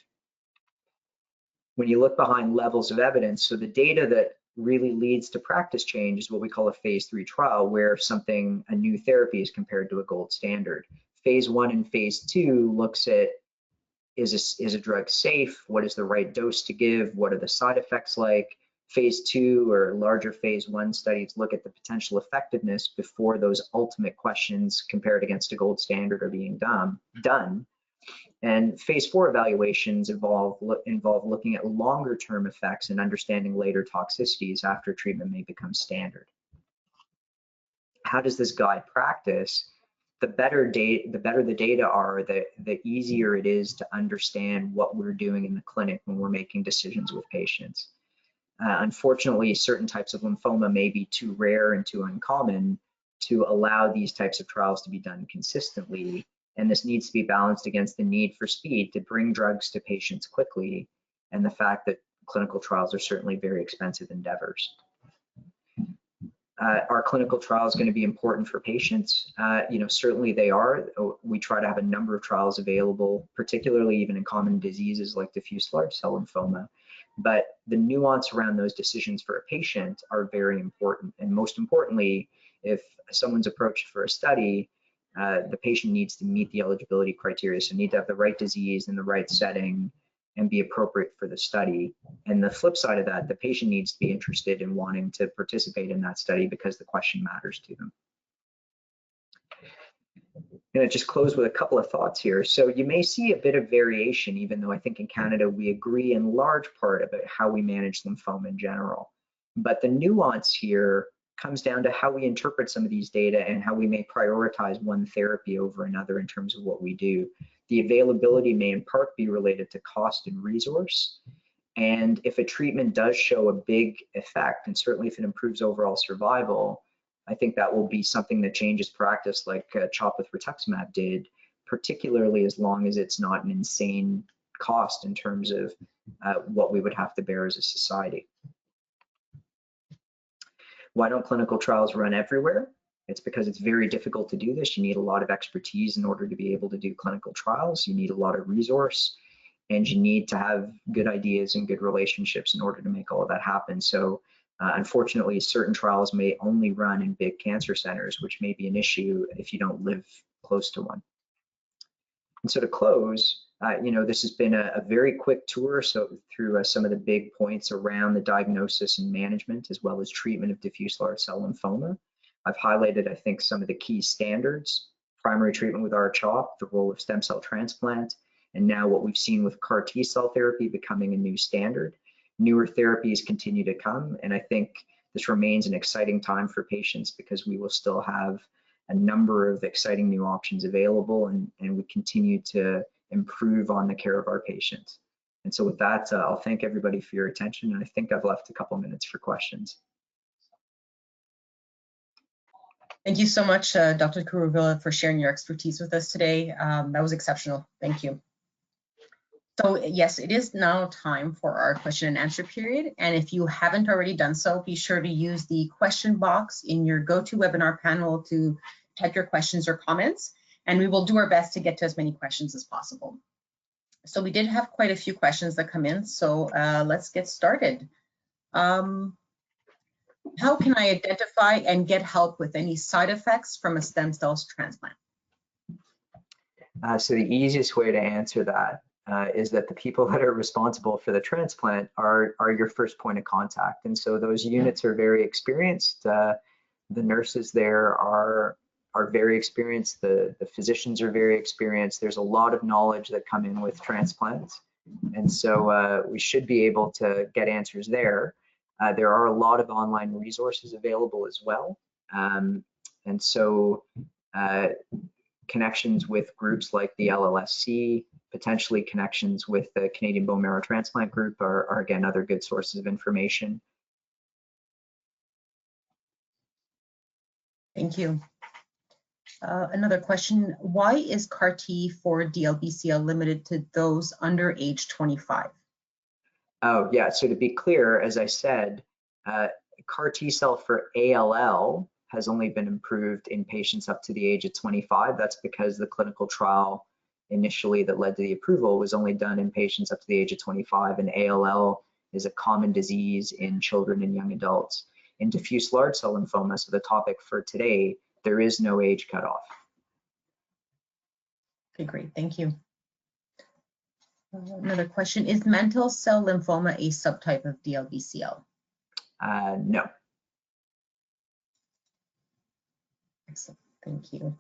B: When you look behind levels of evidence, so the data that really leads to practice change is what we call a phase 3 trial, where a new therapy is compared to a gold standard. Phase 1 and phase 2 looks at, is a drug safe? What is the right dose to give? What are the side effects like? Phase 2 or larger phase 1 studies look at the potential effectiveness before those ultimate questions compared against a gold standard are being done. And phase 4 evaluations involve looking at longer term effects and understanding later toxicities after treatment may become standard. How does this guide practice? The better the data are, the easier it is to understand what we're doing in the clinic when we're making decisions with patients. Unfortunately, certain types of lymphoma may be too rare and too uncommon to allow these types of trials to be done consistently. And this needs to be balanced against the need for speed to bring drugs to patients quickly, and the fact that clinical trials are certainly very expensive endeavors. Are clinical trials going to be important for patients? Certainly they are. We try to have a number of trials available, particularly even in common diseases like diffuse large cell lymphoma. But the nuance around those decisions for a patient are very important. And most importantly, if someone's approached for a study, the patient needs to meet the eligibility criteria. So need to have the right disease in the right setting and be appropriate for the study. And the flip side of that, the patient needs to be interested in wanting to participate in that study because the question matters to them. I'm going to just close with a couple of thoughts here. So you may see a bit of variation, even though I think in Canada we agree in large part about how we manage lymphoma in general. But the nuance here comes down to how we interpret some of these data and how we may prioritize one therapy over another in terms of what we do. The availability may in part be related to cost and resource. And if a treatment does show a big effect, and certainly if it improves overall survival, I think that will be something that changes practice like CHOP with rituximab did, particularly as long as it's not an insane cost in terms of what we would have to bear as a society. Why don't clinical trials run everywhere? It's because it's very difficult to do this. You need a lot of expertise in order to be able to do clinical trials. You need a lot of resource, and you need to have good ideas and good relationships in order to make all of that happen. So unfortunately, certain trials may only run in big cancer centers, which may be an issue if you don't live close to one. And so to close, this has been a very quick tour through some of the big points around the diagnosis and management, as well as treatment of diffuse large cell lymphoma. I've highlighted, I think, some of the key standards: primary treatment with R-CHOP, the role of stem cell transplant, and now what we've seen with CAR T-cell therapy becoming a new standard. Newer therapies continue to come, and I think this remains an exciting time for patients because we will still have a number of exciting new options available, and we continue to improve on the care of our patients. And so with that, I'll thank everybody for your attention, and I think I've left a couple minutes for questions.
A: Thank you so much, Dr. Kuruvilla, for sharing your expertise with us today. That was exceptional. Thank you. So yes, it is now time for our question and answer period. And if you haven't already done so, be sure to use the question box in your GoToWebinar panel to type your questions or comments, and we will do our best to get to as many questions as possible. So we did have quite a few questions that come in, so let's get started. How can I identify and get help with any side effects from a stem cells transplant?
B: So the easiest way to answer that is that the people that are responsible for the transplant are your first point of contact. And so those units are very experienced. The nurses there are very experienced. The physicians are very experienced. There's a lot of knowledge that come in with transplants. And so we should be able to get answers there. There are a lot of online resources available as well. And so connections with groups like the LLSC, potentially connections with the Canadian Bone Marrow Transplant Group are again, other good sources of information.
A: Thank you. Another question, why is CAR T for DLBCL limited to those under age 25?
B: Oh, yeah, so to be clear, as I said, CAR T cell for ALL has only been approved in patients up to the age of 25. That's because the clinical trial initially that led to the approval was only done in patients up to the age of 25, and ALL is a common disease in children and young adults. In diffuse large cell lymphoma, so the topic for today, there is no age cutoff.
A: Okay, great, thank you. Another question, is mantle cell lymphoma a subtype of DLBCL?
B: No.
A: Excellent, thank you.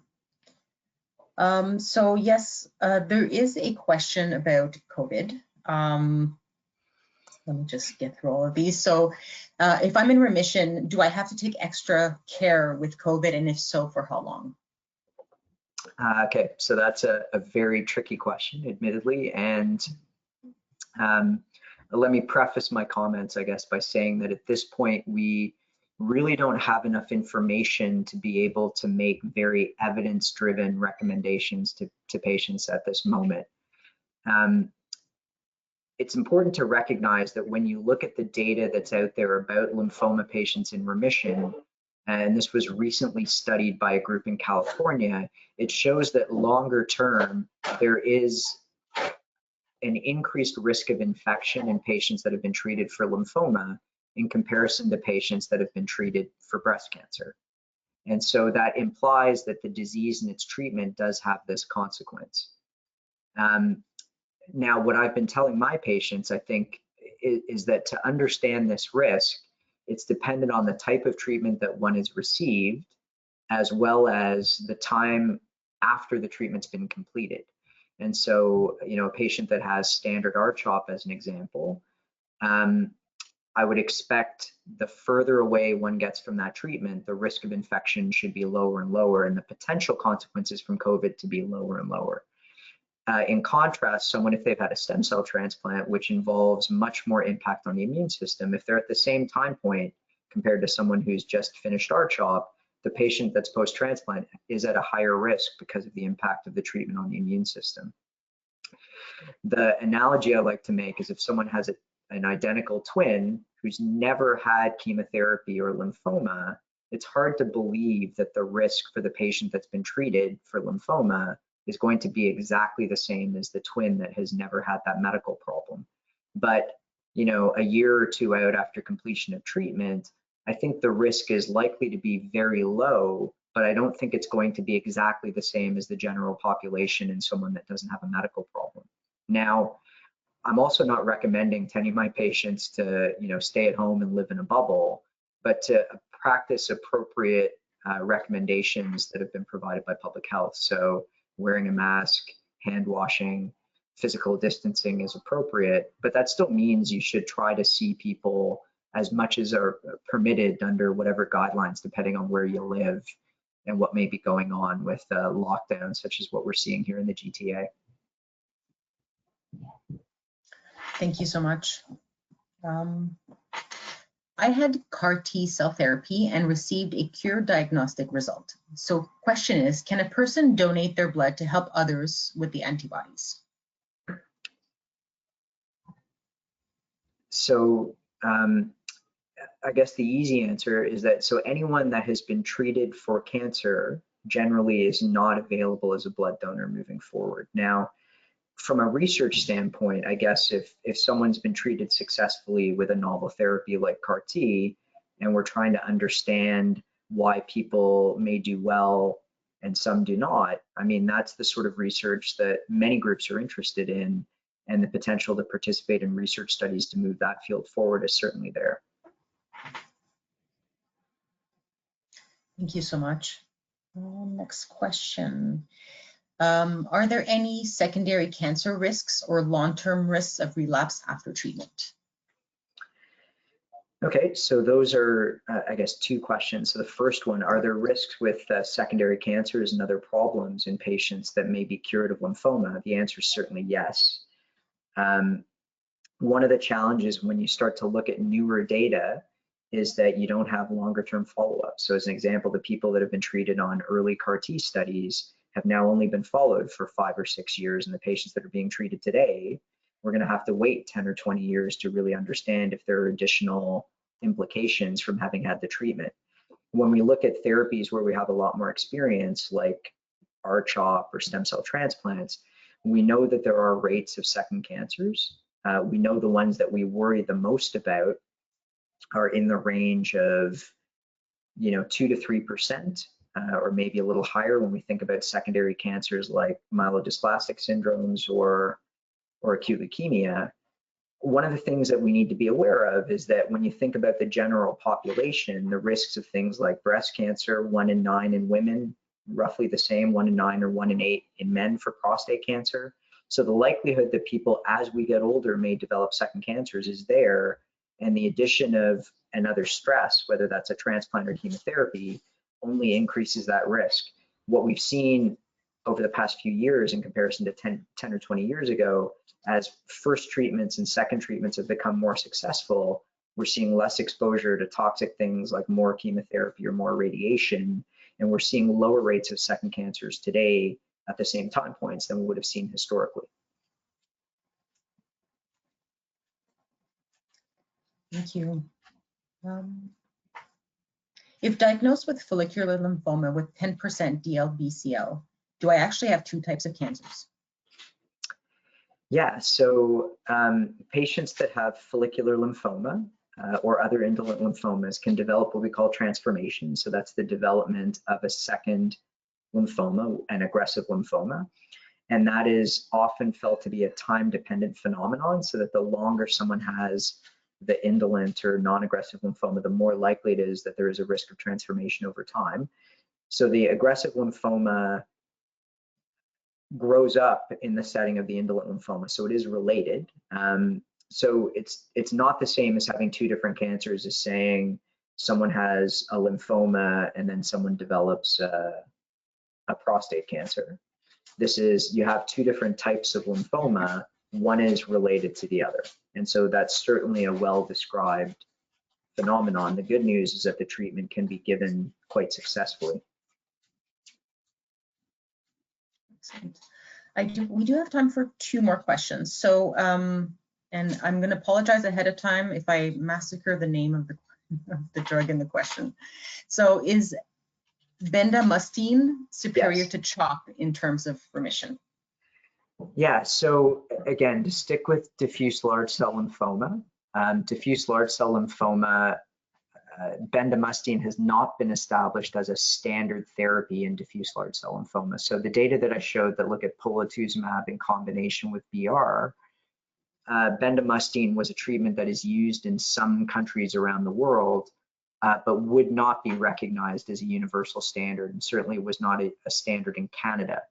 A: So yes, there is a question about COVID. Let me just get through all of these. So if I'm in remission, do I have to take extra care with COVID, and if so, for how long?
B: Okay, so that's a very tricky question, admittedly, and let me preface my comments, I guess, by saying that at this point, we really don't have enough information to be able to make very evidence-driven recommendations to patients at this moment. It's important to recognize that when you look at the data that's out there about lymphoma patients in remission, and this was recently studied by a group in California, it shows that longer term, there is an increased risk of infection in patients that have been treated for lymphoma in comparison to patients that have been treated for breast cancer. And so that implies that the disease and its treatment does have this consequence. Now, what I've been telling my patients, I think, is that to understand this risk, it's dependent on the type of treatment that one has received, as well as the time after the treatment's been completed. And so, you know, a patient that has standard R-CHOP, as an example, I would expect the further away one gets from that treatment, the risk of infection should be lower and lower, and the potential consequences from COVID to be lower and lower. In contrast, someone, if they've had a stem cell transplant, which involves much more impact on the immune system, if they're at the same time point compared to someone who's just finished R-CHOP, the patient that's post-transplant is at a higher risk because of the impact of the treatment on the immune system. The analogy I like to make is if someone has an identical twin who's never had chemotherapy or lymphoma, it's hard to believe that the risk for the patient that's been treated for lymphoma is going to be exactly the same as the twin that has never had that medical problem. But, you know, a year or two out after completion of treatment, I think the risk is likely to be very low, but I don't think it's going to be exactly the same as the general population in someone that doesn't have a medical problem. Now, I'm also not recommending to any of my patients to, you know, stay at home and live in a bubble, but to practice appropriate recommendations that have been provided by public health. So wearing a mask, hand washing, physical distancing is appropriate, but that still means you should try to see people as much as are permitted under whatever guidelines, depending on where you live and what may be going on with lockdowns, such as what we're seeing here in the GTA.
A: Thank you so much. I had CAR T cell therapy and received a cure diagnostic result. So question is, can a person donate their blood to help others with the antibodies?
B: So I guess the easy answer is that so anyone that has been treated for cancer generally is not available as a blood donor moving forward. Now, from a research standpoint, I guess if someone's been treated successfully with a novel therapy like CAR T, and we're trying to understand why people may do well and some do not, I mean, that's the sort of research that many groups are interested in, and the potential to participate in research studies to move that field forward is certainly there.
A: Thank you so much. Next question. Are there any secondary cancer risks or long-term risks of relapse after treatment?
B: Okay, so those are, I guess, two questions. So the first one, are there risks with secondary cancers and other problems in patients that may be cured of lymphoma? The answer is certainly yes. One of the challenges when you start to look at newer data is that you don't have longer term follow-up. So as an example, the people that have been treated on early CAR T studies have now only been followed for 5 or 6 years, and the patients that are being treated today, we're going to have to wait 10 or 20 years to really understand if there are additional implications from having had the treatment. When we look at therapies where we have a lot more experience, like R-CHOP or stem cell transplants, we know that there are rates of second cancers. We know the ones that we worry the most about are in the range of 2 to 3%, or maybe a little higher when we think about secondary cancers like myelodysplastic syndromes or acute leukemia. One of the things that we need to be aware of is that when you think about the general population, the risks of things like breast cancer, 1 in 9 in women, roughly the same, 1 in 9 or 1 in 8 in men for prostate cancer. So the likelihood that people, as we get older, may develop second cancers is there, and the addition of another stress, whether that's a transplant or chemotherapy, only increases that risk. What we've seen over the past few years in comparison to 10 or 20 years ago, as first treatments and second treatments have become more successful, we're seeing less exposure to toxic things like more chemotherapy or more radiation, and we're seeing lower rates of second cancers today at the same time points than we would have seen historically.
A: Thank you. If diagnosed with follicular lymphoma with 10% DLBCL, do I actually have 2 types of cancers?
B: Yeah, so patients that have follicular lymphoma or other indolent lymphomas can develop what we call transformation. So that's the development of a second lymphoma, an aggressive lymphoma. And that is often felt to be a time-dependent phenomenon, so that the longer someone has the indolent or non-aggressive lymphoma, the more likely it is that there is a risk of transformation over time. So the aggressive lymphoma grows up in the setting of the indolent lymphoma, so it is related. So it's not the same as having 2 different cancers as saying someone has a lymphoma and then someone develops a prostate cancer. This is, you have 2 different types of lymphoma, one is related to the other. And so that's certainly a well-described phenomenon. The good news is that the treatment can be given quite successfully.
A: Excellent. We do have time for 2 more questions. So, and I'm going to apologize ahead of time if I massacre the name of the drug in the question. So is bendamustine superior to CHOP in terms of remission?
B: Yeah, so again, to stick with diffuse large cell lymphoma, diffuse large cell lymphoma, bendamustine has not been established as a standard therapy in diffuse large cell lymphoma. So the data that I showed that look at polatuzumab in combination with BR, bendamustine was a treatment that is used in some countries around the world, but would not be recognized as a universal standard, and certainly was not a standard in Canada.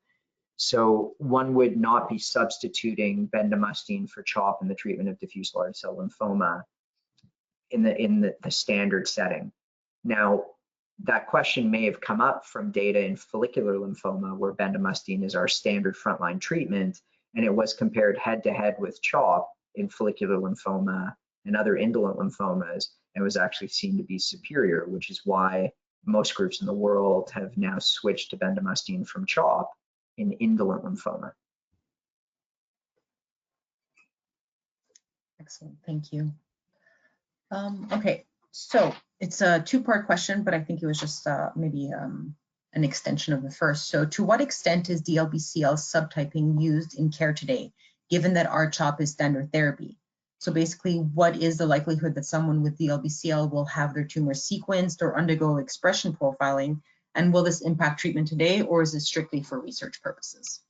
B: So one would not be substituting bendamustine for CHOP in the treatment of diffuse large cell lymphoma in the standard setting. Now, that question may have come up from data in follicular lymphoma, where bendamustine is our standard frontline treatment, and it was compared head-to-head with CHOP in follicular lymphoma and other indolent lymphomas, and was actually seen to be superior, which is why most groups in the world have now switched to bendamustine from CHOP in indolent lymphoma.
A: Excellent, thank you. Okay, so it's a 2-part question, but I think it was just maybe an extension of the first. So to what extent is DLBCL subtyping used in care today, given that R-CHOP is standard therapy? So basically, what is the likelihood that someone with DLBCL will have their tumor sequenced or undergo expression profiling? And will this impact treatment today, or is it strictly for research purposes?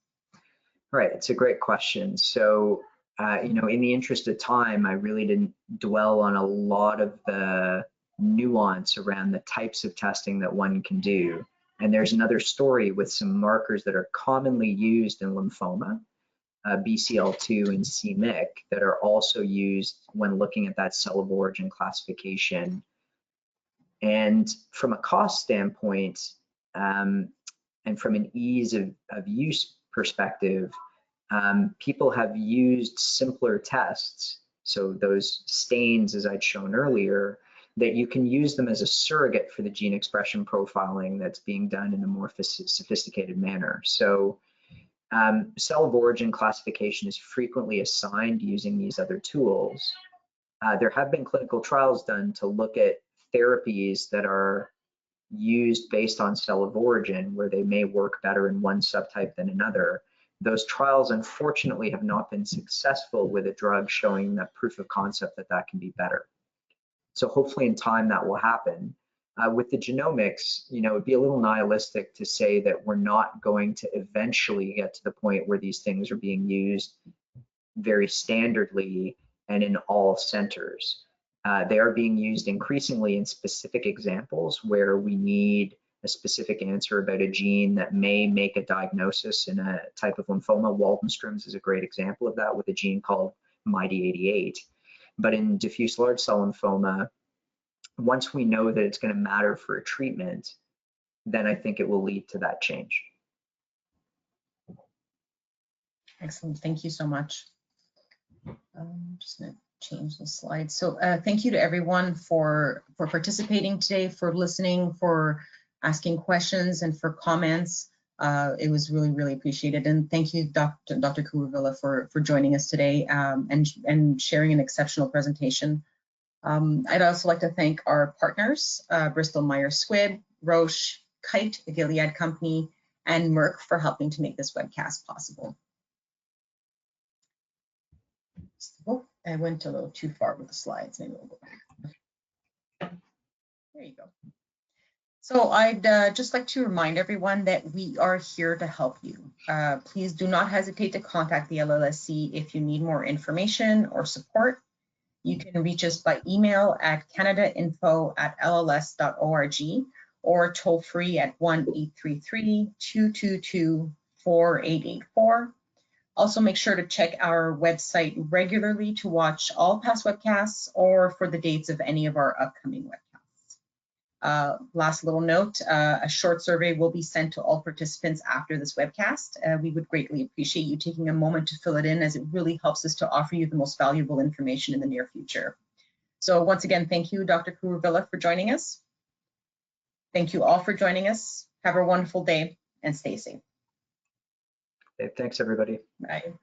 B: Right, it's a great question. So, in the interest of time, I really didn't dwell on a lot of the nuance around the types of testing that one can do. And there's another story with some markers that are commonly used in lymphoma, BCL2 and c-MYC, that are also used when looking at that cell of origin classification. And from a cost standpoint, and from an ease of use perspective, people have used simpler tests. So those stains, as I'd shown earlier, that you can use them as a surrogate for the gene expression profiling that's being done in a more sophisticated manner. So cell of origin classification is frequently assigned using these other tools. There have been clinical trials done to look at therapies that are used based on cell of origin, where they may work better in one subtype than another. Those trials, unfortunately, have not been successful with a drug showing that proof of concept that that can be better. So hopefully in time that will happen. With the genomics, you know, it'd be a little nihilistic to say that we're not going to eventually get to the point where these things are being used very standardly and in all centers. They are being used increasingly in specific examples where we need a specific answer about a gene that may make a diagnosis in a type of lymphoma. Waldenstrom's is a great example of that with a gene called MYD88. But in diffuse large cell lymphoma, once we know that it's going to matter for a treatment, then I think it will lead to that change.
A: Excellent, thank you so much. I'm just going to change the slide. So thank you to everyone for participating today, for listening, for asking questions, and for comments. It was really, really appreciated. And thank you, Dr. Kuruvilla, for joining us today and sharing an exceptional presentation. I'd also like to thank our partners, Bristol Myers Squibb, Roche, Kite, a Gilead company, and Merck for helping to make this webcast possible. Oh, I went a little too far with the slides. Maybe we'll go back. There you go. So I'd just like to remind everyone that we are here to help you. Please do not hesitate to contact the LLSC if you need more information or support. You can reach us by email at canadainfo@lls.org or toll free at 1-833-222-4884. Also, make sure to check our website regularly to watch all past webcasts or for the dates of any of our upcoming webcasts. Last little note, a short survey will be sent to all participants after this webcast. We would greatly appreciate you taking a moment to fill it in, as it really helps us to offer you the most valuable information in the near future. So once again, thank you, Dr. Kuruvilla, for joining us. Thank you all for joining us. Have a wonderful day and stay safe.
B: Okay, thanks, everybody.
A: Bye.